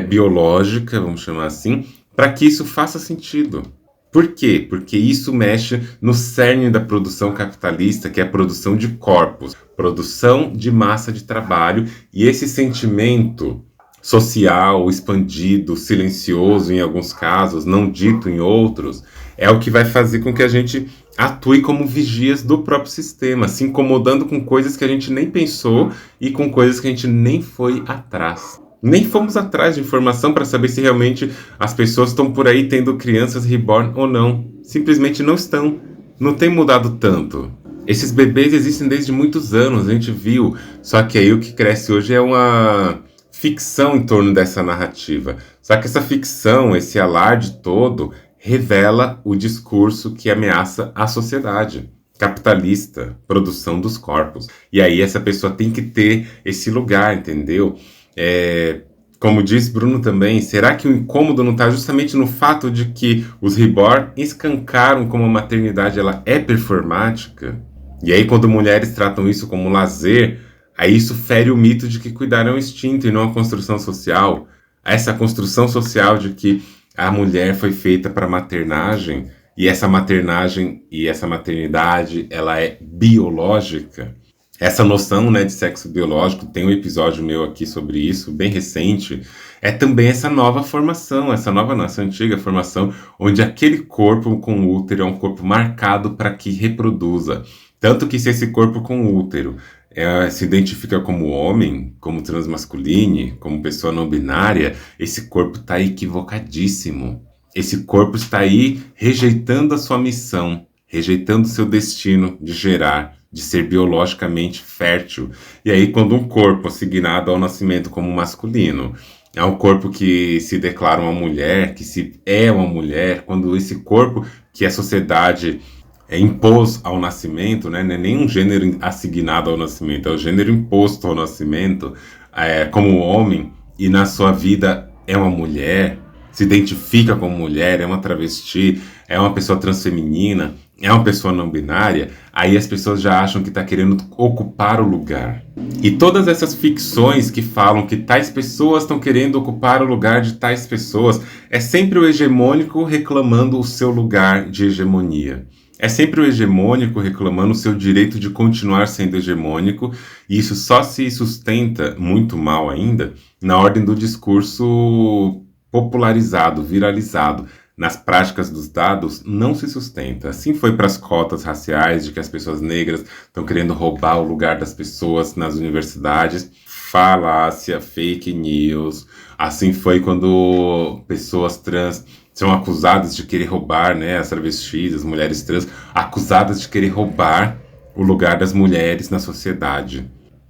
biológica, vamos chamar assim, para que isso faça sentido? Por quê? Porque isso mexe no cerne da produção capitalista, que é a produção de corpos, produção de massa de trabalho, e esse sentimento social, expandido, silencioso em alguns casos, não dito em outros, é o que vai fazer com que a gente atue como vigias do próprio sistema, se incomodando com coisas que a gente nem pensou e com coisas que a gente nem foi atrás. Nem fomos atrás de informação para saber se realmente as pessoas estão por aí tendo crianças reborn ou não. Simplesmente não estão. Não tem mudado tanto. Esses bebês existem desde muitos anos, a gente viu. Só que aí o que cresce hoje é uma ficção em torno dessa narrativa. Só que essa ficção, esse alarde todo, revela o discurso que ameaça a sociedade capitalista, produção dos corpos. E aí essa pessoa tem que ter esse lugar, entendeu? Como diz Bruno também, será que o incômodo não está justamente no fato de que os reborn escancaram como a maternidade ela é performática? E aí quando mulheres tratam isso como lazer, aí isso fere o mito de que cuidar é um instinto e não a construção social. Essa construção social de que a mulher foi feita para maternagem, e essa maternagem e essa maternidade, ela é biológica. Essa noção, né, de sexo biológico, tem um episódio meu aqui sobre isso, bem recente, é também essa nova formação, essa antiga formação, onde aquele corpo com útero é um corpo marcado para que reproduza. Tanto que se esse corpo com útero se identifica como homem, como transmasculine, como pessoa não binária, esse corpo está equivocadíssimo. Esse corpo está aí rejeitando a sua missão, rejeitando o seu destino de gerar, de ser biologicamente fértil. E aí, quando um corpo assignado ao nascimento como masculino é um corpo que se declara uma mulher, que se é uma mulher, quando esse corpo que a sociedade impôs ao nascimento, né, não é nem um gênero assignado ao nascimento, é o gênero imposto ao nascimento, como homem, e na sua vida é uma mulher, se identifica como mulher, é uma travesti, é uma pessoa transfeminina, é uma pessoa não binária, aí as pessoas já acham que está querendo ocupar o lugar. E todas essas ficções que falam que tais pessoas estão querendo ocupar o lugar de tais pessoas, é sempre o hegemônico reclamando o seu lugar de hegemonia. É sempre o hegemônico reclamando o seu direito de continuar sendo hegemônico, e isso só se sustenta, muito mal ainda, na ordem do discurso popularizado, viralizado. Nas práticas dos dados, não se sustenta. Assim foi para as cotas raciais, de que as pessoas negras estão querendo roubar o lugar das pessoas nas universidades. Falácia, fake news. Assim foi quando pessoas trans são acusadas de querer roubar, né, as travestis, as mulheres trans, acusadas de querer roubar o lugar das mulheres na sociedade.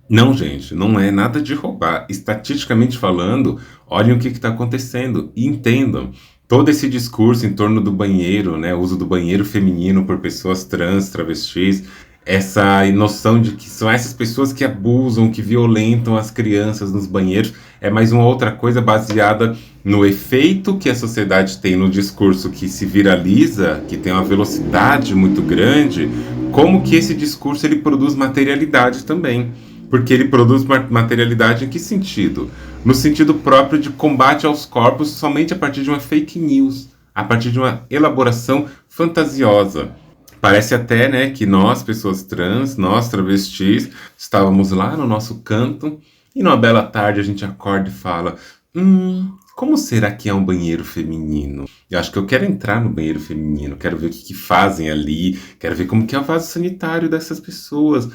Não, gente, não é nada de roubar. Estatisticamente falando, olhem o que está acontecendo e entendam. Todo esse discurso em torno do banheiro, né, o uso do banheiro feminino por pessoas trans, travestis, essa noção de que são essas pessoas que abusam, que violentam as crianças nos banheiros, é mais uma outra coisa baseada no efeito que a sociedade tem no discurso que se viraliza, que tem uma velocidade muito grande, como que esse discurso ele produz materialidade também. Porque ele produz materialidade em que sentido? No sentido próprio de combate aos corpos somente a partir de uma fake news, a partir de uma elaboração fantasiosa. Parece até, né, que nós, pessoas trans, nós travestis, estávamos lá no nosso canto e numa bela tarde a gente acorda e fala: como será que é um banheiro feminino? Eu acho que eu quero entrar no banheiro feminino, quero ver o que fazem ali, quero ver como que é o vaso sanitário dessas pessoas.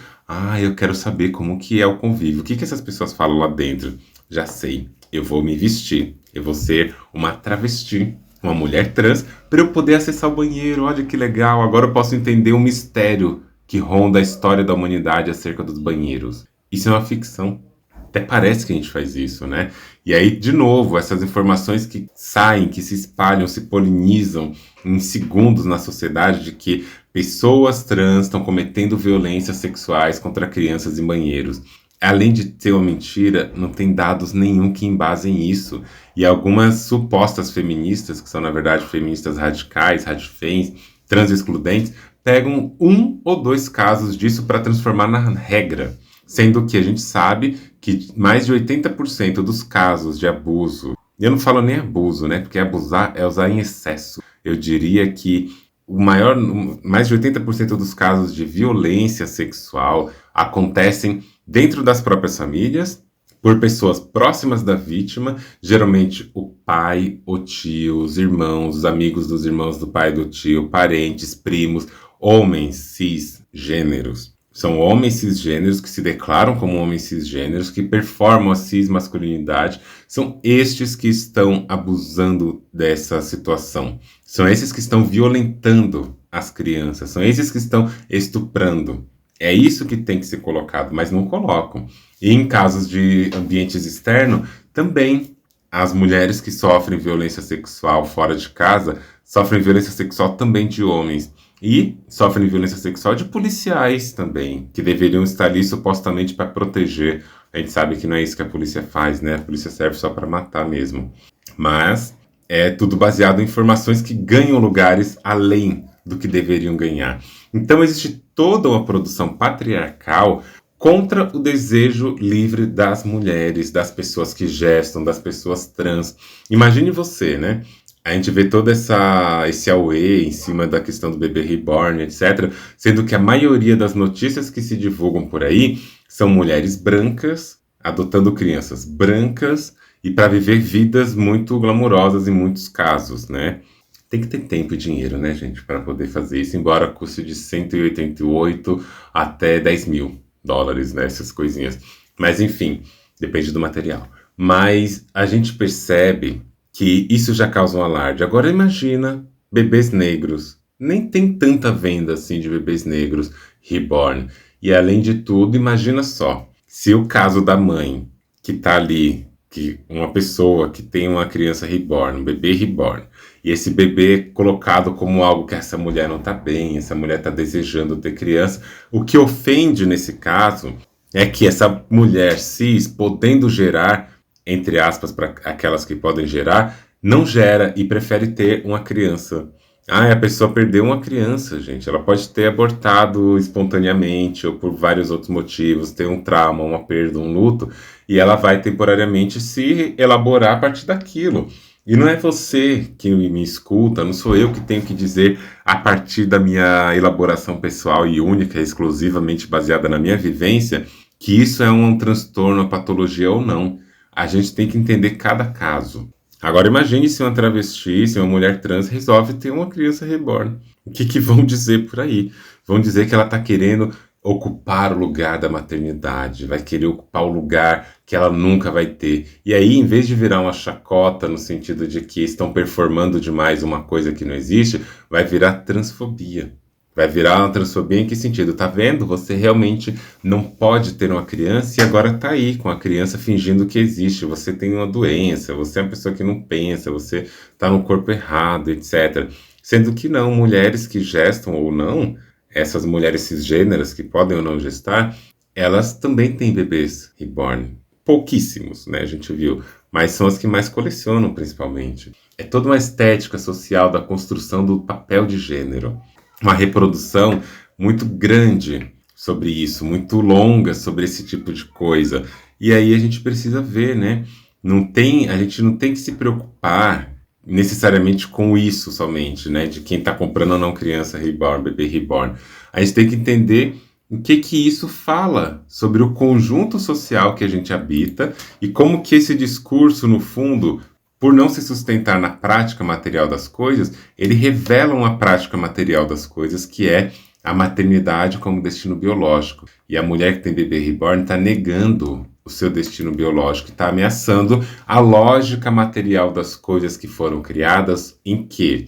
Eu quero saber como que é o convívio, o que essas pessoas falam lá dentro. Já sei, eu vou me vestir, eu vou ser uma travesti, uma mulher trans, para eu poder acessar o banheiro. Olha que legal, agora eu posso entender o mistério que ronda a história da humanidade acerca dos banheiros. Isso é uma ficção. Até parece que a gente faz isso, né? E aí, de novo, essas informações que saem, que se espalham, se polinizam em segundos na sociedade de que pessoas trans estão cometendo violências sexuais contra crianças em banheiros. Além de ter uma mentira, não tem dados nenhum que embasem isso. E algumas supostas feministas, que são na verdade feministas radicais, radifems, trans excludentes, pegam 1 ou 2 casos disso para transformar na regra. Sendo que a gente sabe que mais de 80% dos casos de abuso, e eu não falo nem abuso, né? Porque abusar é usar em excesso. Eu diria que mais de 80% dos casos de violência sexual acontecem dentro das próprias famílias, por pessoas próximas da vítima, geralmente o pai, o tio, os irmãos, os amigos dos irmãos do pai e do tio, parentes, primos, homens cisgêneros. São homens cisgêneros que se declaram como homens cisgêneros, que performam a cismasculinidade. São estes que estão abusando dessa situação. São esses que estão violentando as crianças. São esses que estão estuprando. É isso que tem que ser colocado, mas não colocam. E em casos de ambientes externos, também as mulheres que sofrem violência sexual fora de casa sofrem violência sexual também de homens. E sofrem violência sexual de policiais também, que deveriam estar ali supostamente para proteger. A gente sabe que não é isso que a polícia faz, né? A polícia serve só para matar mesmo. Mas é tudo baseado em informações que ganham lugares além do que deveriam ganhar. Então existe toda uma produção patriarcal contra o desejo livre das mulheres, das pessoas que gestam, das pessoas trans. Imagine você, né? A gente vê todo esse auê em cima da questão do bebê reborn, etc., sendo que a maioria das notícias que se divulgam por aí são mulheres brancas adotando crianças brancas e para viver vidas muito glamourosas em muitos casos, né? Tem que ter tempo e dinheiro, né, gente, para poder fazer isso, embora custe de 188 até 10 mil dólares, né, essas coisinhas. Mas, enfim, depende do material. Mas a gente percebe que isso já causa um alarde. Agora imagina bebês negros. Nem tem tanta venda assim de bebês negros reborn. E além de tudo, imagina só, se o caso da mãe que está ali, que uma pessoa que tem uma criança reborn, um bebê reborn, e esse bebê é colocado como algo que essa mulher não está bem, essa mulher está desejando ter criança, o que ofende nesse caso é que essa mulher cis, podendo gerar, entre aspas, para aquelas que podem gerar, não gera e prefere ter uma criança. Ah, a pessoa perdeu uma criança, gente. Ela pode ter abortado espontaneamente ou por vários outros motivos, ter um trauma, uma perda, um luto, e ela vai temporariamente se elaborar a partir daquilo. E não é você que me escuta, não sou eu que tenho que dizer a partir da minha elaboração pessoal e única, exclusivamente baseada na minha vivência, que isso é um transtorno, uma patologia ou não. A gente tem que entender cada caso. Agora imagine se uma travesti, se uma mulher trans resolve ter uma criança reborn. O que vão dizer por aí? Vão dizer que ela está querendo ocupar o lugar da maternidade, vai querer ocupar o lugar que ela nunca vai ter. E aí, em vez de virar uma chacota no sentido de que estão performando demais uma coisa que não existe, vai virar transfobia. Vai virar uma transfobia em que sentido? Tá vendo? Você realmente não pode ter uma criança e agora tá aí com a criança fingindo que existe. Você tem uma doença, você é uma pessoa que não pensa, você tá no corpo errado, etc. Sendo que não, mulheres que gestam ou não, essas mulheres cisgêneras que podem ou não gestar, elas também têm bebês reborn. Pouquíssimos, né? A gente viu. Mas são as que mais colecionam, principalmente. É toda uma estética social da construção do papel de gênero. Uma reprodução muito grande sobre isso, muito longa sobre esse tipo de coisa. E aí a gente precisa ver, né? A gente não tem que se preocupar necessariamente com isso somente, né? De quem está comprando ou não criança reborn, bebê reborn. A gente tem que entender o que isso fala sobre o conjunto social que a gente habita e como que esse discurso, no fundo, por não se sustentar na prática material das coisas, ele revela uma prática material das coisas, que é a maternidade como destino biológico. E a mulher que tem bebê reborn está negando o seu destino biológico, está ameaçando a lógica material das coisas que foram criadas, em que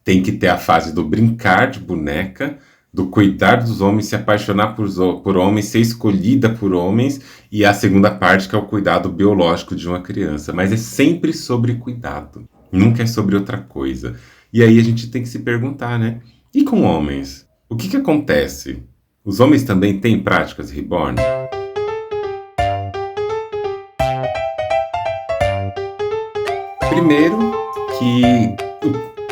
tem que ter a fase do brincar de boneca, do cuidar dos homens, se apaixonar por homens, ser escolhida por homens, e a segunda parte que é o cuidado biológico de uma criança. Mas é sempre sobre cuidado, nunca é sobre outra coisa. E aí a gente tem que se perguntar, né? E com homens? O que acontece? Os homens também têm práticas reborn? Primeiro que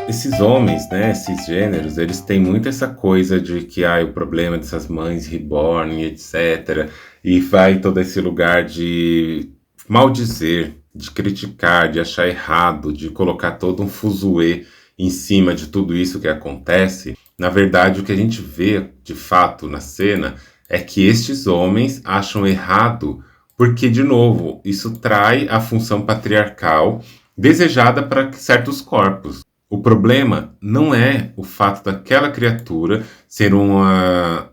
esses homens, né, esses gêneros, eles têm muito essa coisa de que o problema dessas mães reborn, etc. E vai todo esse lugar de maldizer, de criticar, de achar errado, de colocar todo um fuzuê em cima de tudo isso que acontece. Na verdade, o que a gente vê, de fato, na cena, é que estes homens acham errado porque, de novo, isso trai a função patriarcal desejada para certos corpos. O problema não é o fato daquela criatura ser um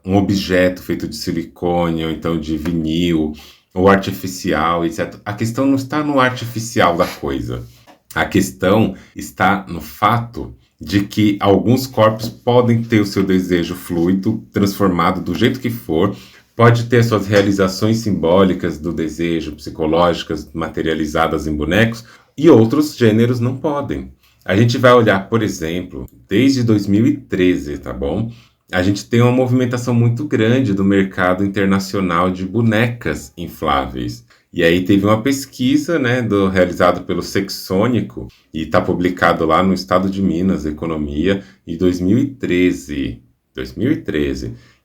objeto feito de silicone, ou então de vinil, ou artificial, etc. A questão não está no artificial da coisa. A questão está no fato de que alguns corpos podem ter o seu desejo fluido, transformado do jeito que for, pode ter suas realizações simbólicas do desejo, psicológicas, materializadas em bonecos, e outros gêneros não podem. A gente vai olhar, por exemplo, desde 2013, tá bom? A gente tem uma movimentação muito grande do mercado internacional de bonecas infláveis. E aí teve uma pesquisa, né, realizada pelo Sexônico, e está publicado lá no Estado de Minas, Economia, em 2013.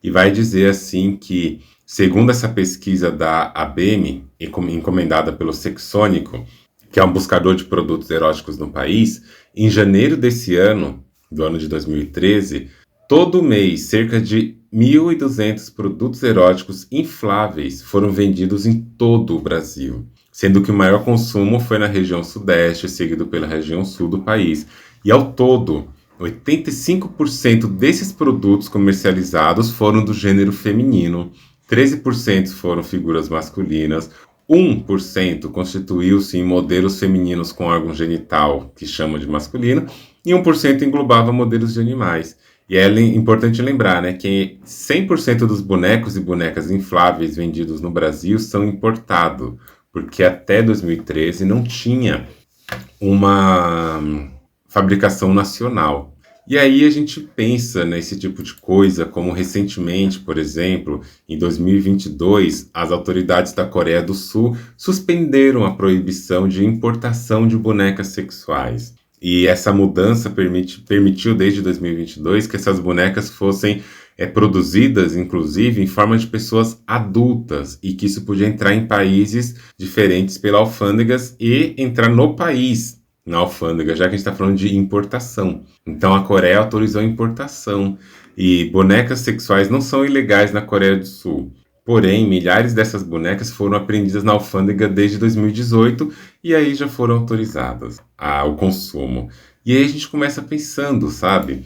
E vai dizer assim que, segundo essa pesquisa da ABM, encomendada pelo Sexônico, que é um buscador de produtos eróticos no país, em janeiro desse ano, do ano de 2013, todo mês, cerca de 1.200 produtos eróticos infláveis foram vendidos em todo o Brasil, sendo que o maior consumo foi na região sudeste, seguido pela região sul do país. E ao todo, 85% desses produtos comercializados foram do gênero feminino, 13% foram figuras masculinas, 1% constituiu-se em modelos femininos com órgão genital, que chama de masculino, e 1% englobava modelos de animais. E é importante lembrar, né, que 100% dos bonecos e bonecas infláveis vendidos no Brasil são importados, porque até 2013 não tinha uma fabricação nacional. E aí a gente pensa nesse tipo de coisa, como recentemente, por exemplo, em 2022, as autoridades da Coreia do Sul suspenderam a proibição de importação de bonecas sexuais. E essa mudança permitiu desde 2022 que essas bonecas fossem produzidas, inclusive, em forma de pessoas adultas, e que isso podia entrar em países diferentes pela alfândegas e entrar no país na alfândega, já que a gente está falando de importação. Então a Coreia autorizou a importação. E bonecas sexuais não são ilegais na Coreia do Sul. Porém, milhares dessas bonecas foram apreendidas na alfândega desde 2018 e aí já foram autorizadas ao consumo. E aí a gente começa pensando, sabe?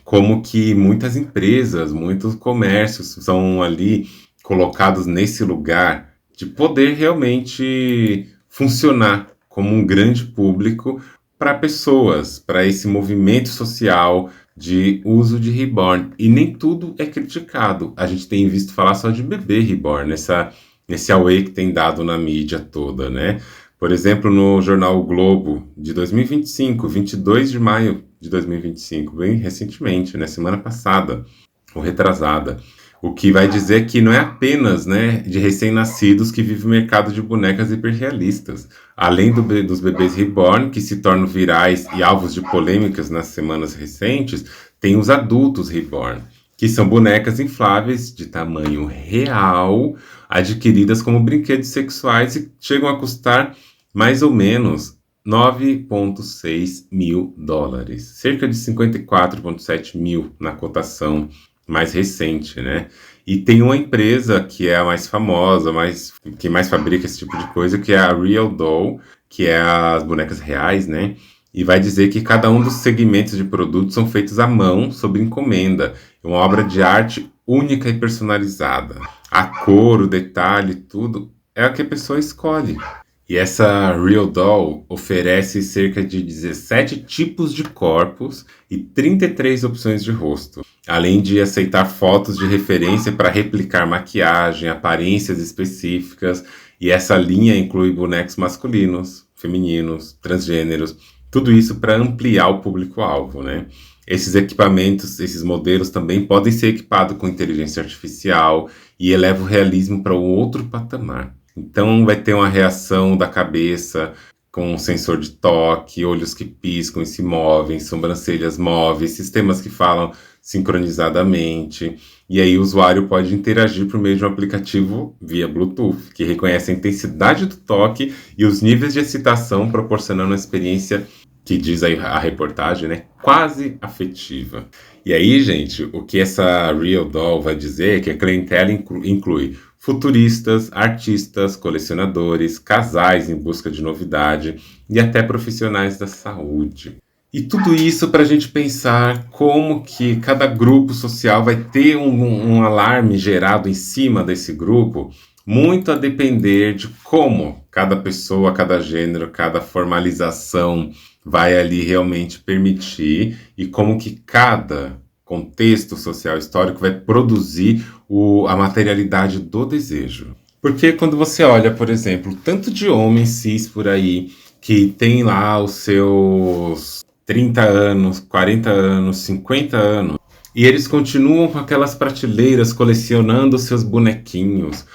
Como que muitas empresas, muitos comércios são ali colocados nesse lugar de poder realmente funcionar como um grande público para pessoas, para esse movimento social de uso de reborn. E nem tudo é criticado. A gente tem visto falar só de bebê reborn, nesse away que tem dado na mídia toda, né? Por exemplo, no jornal O Globo, de 2025, 22 de maio de 2025, bem recentemente, né, semana passada, ou retrasada, o que vai dizer que não é apenas, né, de recém-nascidos que vive o mercado de bonecas hiperrealistas. Além dos bebês reborn, que se tornam virais e alvos de polêmicas nas semanas recentes, tem os adultos reborn, que são bonecas infláveis de tamanho real, adquiridas como brinquedos sexuais e chegam a custar mais ou menos 9,6 mil dólares, cerca de 54,7 mil na cotação mais recente, né? E tem uma empresa que é a mais famosa, que mais fabrica esse tipo de coisa, que é a Real Doll, que é as bonecas reais, né? E vai dizer que cada um dos segmentos de produtos são feitos à mão, sob encomenda. É uma obra de arte única e personalizada. A cor, o detalhe, tudo é o que a pessoa escolhe. E essa Real Doll oferece cerca de 17 tipos de corpos e 33 opções de rosto, além de aceitar fotos de referência para replicar maquiagem, aparências específicas, e essa linha inclui bonecos masculinos, femininos, transgêneros, tudo isso para ampliar o público-alvo, né? Esses equipamentos, esses modelos também podem ser equipados com inteligência artificial e eleva o realismo para um outro patamar. Então vai ter uma reação da cabeça com um sensor de toque, olhos que piscam e se movem, sobrancelhas móveis, sistemas que falam sincronizadamente. E aí o usuário pode interagir por meio de um aplicativo via Bluetooth, que reconhece a intensidade do toque e os níveis de excitação, proporcionando uma experiência que diz aí a reportagem, né, quase afetiva. E aí, gente, o que essa Real Doll vai dizer é que a clientela inclui futuristas, artistas, colecionadores, casais em busca de novidade e até profissionais da saúde. E tudo isso para a gente pensar como que cada grupo social vai ter um alarme gerado em cima desse grupo, muito a depender de como cada pessoa, cada gênero, cada formalização vai ali realmente permitir e como que cada contexto social histórico vai produzir a materialidade do desejo. Porque quando você olha, por exemplo, tanto de homens cis por aí que tem lá os seus 30 anos, 40 anos, 50 anos, e eles continuam com aquelas prateleiras colecionando seus bonequinhos,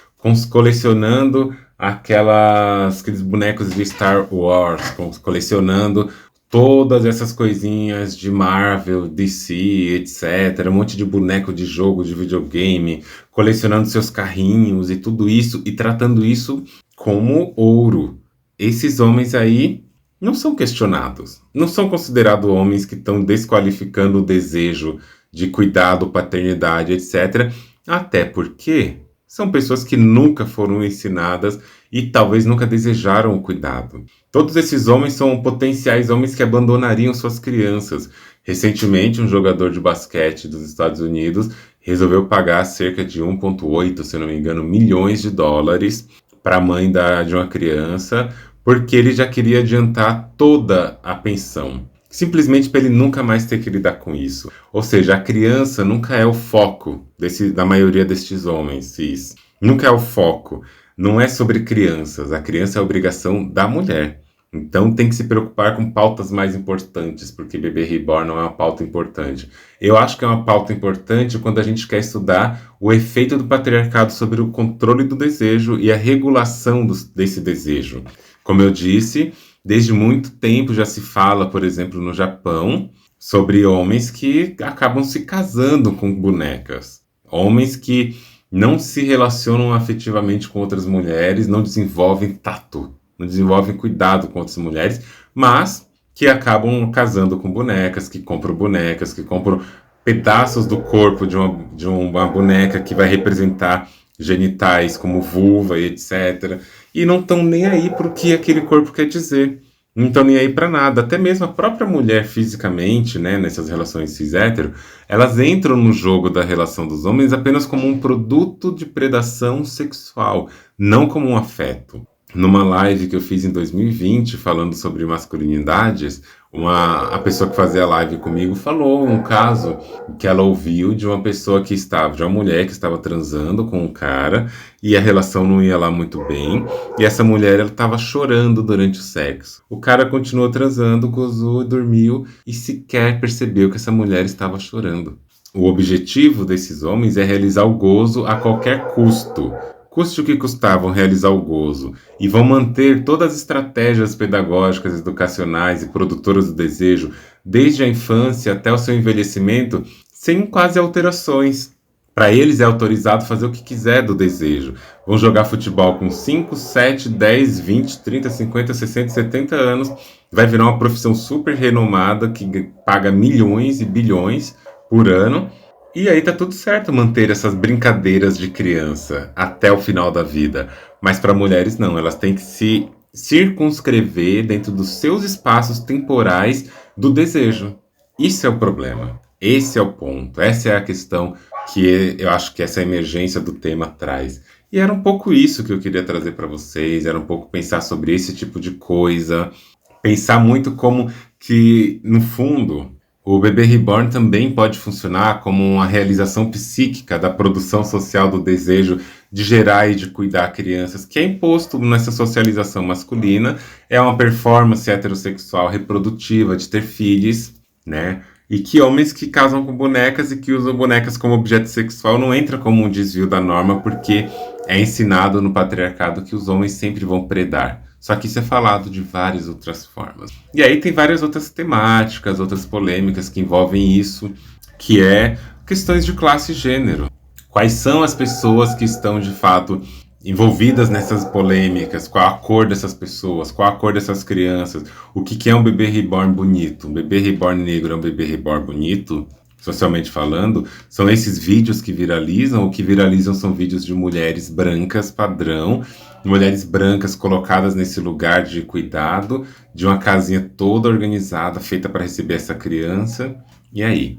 colecionando aqueles bonecos de Star Wars, colecionando todas essas coisinhas de Marvel, DC, etc. Um monte de boneco de jogo, de videogame, colecionando seus carrinhos e tudo isso, e tratando isso como ouro. Esses homens aí não são questionados. Não são considerados homens que estão desqualificando o desejo de cuidado, paternidade, etc. Até porque são pessoas que nunca foram ensinadas e talvez nunca desejaram o cuidado. Todos esses homens são potenciais homens que abandonariam suas crianças. Recentemente, um jogador de basquete dos Estados Unidos resolveu pagar cerca de 1,8, se não me engano, milhões de dólares para a mãe de uma criança, porque ele já queria adiantar toda a pensão. Simplesmente para ele nunca mais ter que lidar com isso. Ou seja, a criança nunca é o foco da maioria destes homens cis. Nunca é o foco. Não é sobre crianças. A criança é a obrigação da mulher. Então tem que se preocupar com pautas mais importantes, porque bebê reborn não é uma pauta importante. Eu acho que é uma pauta importante quando a gente quer estudar o efeito do patriarcado sobre o controle do desejo e a regulação desse desejo. Como eu disse, desde muito tempo já se fala, por exemplo, no Japão, sobre homens que acabam se casando com bonecas. Homens que não se relacionam afetivamente com outras mulheres, não desenvolvem tato, não desenvolvem cuidado com outras mulheres, mas que acabam casando com bonecas, que compram pedaços do corpo de uma boneca que vai representar genitais como vulva e etc. E não estão nem aí para o que aquele corpo quer dizer. Não estão nem aí para nada. Até mesmo a própria mulher fisicamente, né, nessas relações cis-hétero, elas entram no jogo da relação dos homens apenas como um produto de predação sexual, não como um afeto. Numa live que eu fiz em 2020 falando sobre masculinidades, a pessoa que fazia a live comigo falou um caso que ela ouviu de uma pessoa de uma mulher que estava transando com um cara e a relação não ia lá muito bem, e essa mulher ela estava chorando durante o sexo. O cara continuou transando, gozou, dormiu e sequer percebeu que essa mulher estava chorando. O objetivo desses homens é realizar o gozo a qualquer custo. Custe o que custavam realizar o gozo, e vão manter todas as estratégias pedagógicas, educacionais e produtoras do desejo, desde a infância até o seu envelhecimento, sem quase alterações. Para eles é autorizado fazer o que quiser do desejo. Vão jogar futebol com 5, 7, 10, 20, 30, 50, 60, 70 anos. Vai virar uma profissão super renomada que paga milhões e bilhões por ano. E aí tá tudo certo manter essas brincadeiras de criança até o final da vida. Mas para mulheres não, elas têm que se circunscrever dentro dos seus espaços temporais do desejo. Isso é o problema. Esse é o ponto. Essa é a questão que eu acho que essa emergência do tema traz. E era um pouco isso que eu queria trazer para vocês, era um pouco pensar sobre esse tipo de coisa, pensar muito como que, no fundo, o bebê reborn também pode funcionar como uma realização psíquica da produção social do desejo de gerar e de cuidar crianças, que é imposto nessa socialização masculina, é uma performance heterossexual reprodutiva de ter filhos, né? E que homens que casam com bonecas e que usam bonecas como objeto sexual não entra como um desvio da norma, porque é ensinado no patriarcado que os homens sempre vão predar. Só que isso é falado de várias outras formas. E aí tem várias outras temáticas, outras polêmicas que envolvem isso, que é questões de classe e gênero. Quais são as pessoas que estão, de fato, envolvidas nessas polêmicas? Qual a cor dessas pessoas? Qual a cor dessas crianças? O que é um bebê reborn bonito? Um bebê reborn negro é um bebê reborn bonito? Socialmente falando, são esses vídeos que viralizam. O que viralizam são vídeos de mulheres brancas padrão, mulheres brancas colocadas nesse lugar de cuidado, de uma casinha toda organizada, feita para receber essa criança. E aí?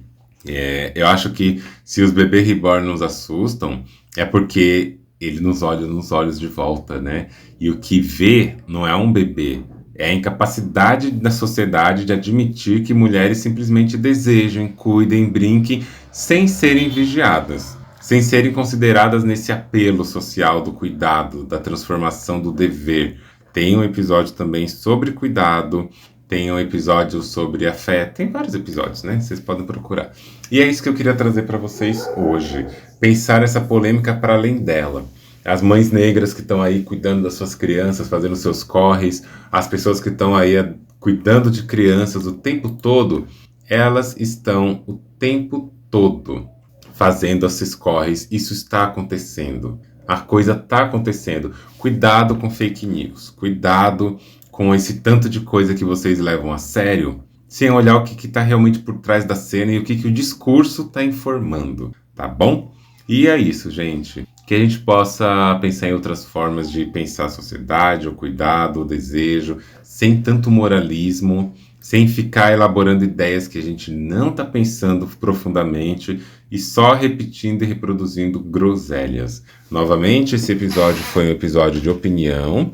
Eu acho que se os bebês reborn nos assustam, é porque ele nos olha nos olhos de volta, né? E o que vê não é um bebê, é a incapacidade da sociedade de admitir que mulheres simplesmente desejem, cuidem, brinquem, sem serem vigiadas, sem serem consideradas nesse apelo social do cuidado, da transformação do dever. Tem um episódio também sobre cuidado, tem um episódio sobre afeto, tem vários episódios, né? Vocês podem procurar. E é isso que eu queria trazer para vocês hoje. Pensar essa polêmica para além dela. As mães negras que estão aí cuidando das suas crianças, fazendo seus corres, as pessoas que estão aí cuidando de crianças o tempo todo, elas estão o tempo todo fazendo esses corres. Isso está acontecendo. A coisa está acontecendo. Cuidado com fake news. Cuidado com esse tanto de coisa que vocês levam a sério, sem olhar o que está realmente por trás da cena e o que o discurso está informando, tá bom? E é isso, gente. Que a gente possa pensar em outras formas de pensar a sociedade, o cuidado, o desejo, sem tanto moralismo, sem ficar elaborando ideias que a gente não está pensando profundamente e só repetindo e reproduzindo groselhas. Novamente, esse episódio foi um episódio de opinião.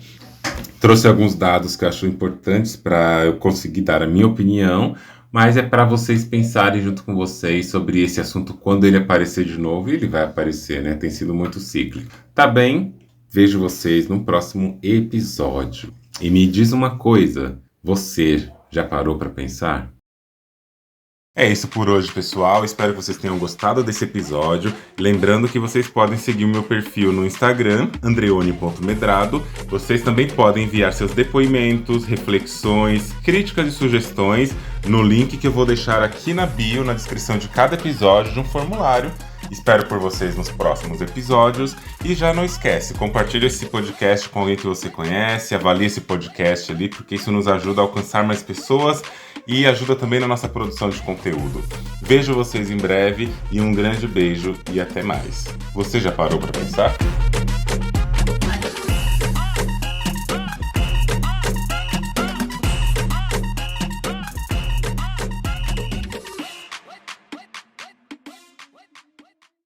Trouxe alguns dados que eu acho importantes para eu conseguir dar a minha opinião, mas é para vocês pensarem junto com vocês sobre esse assunto quando ele aparecer de novo, e ele vai aparecer, né? Tem sido muito cíclico. Tá bem? Vejo vocês no próximo episódio. E me diz uma coisa, você já parou para pensar? É isso por hoje, pessoal. Espero que vocês tenham gostado desse episódio. Lembrando que vocês podem seguir o meu perfil no Instagram, andreone.medrado. Vocês também podem enviar seus depoimentos, reflexões, críticas e sugestões no link que eu vou deixar aqui na bio, na descrição de cada episódio, de um formulário. Espero por vocês nos próximos episódios. E já não esquece, compartilhe esse podcast com alguém que você conhece, avalie esse podcast ali, porque isso nos ajuda a alcançar mais pessoas e ajuda também na nossa produção de conteúdo. Vejo vocês em breve e um grande beijo e até mais. Você já parou para pensar?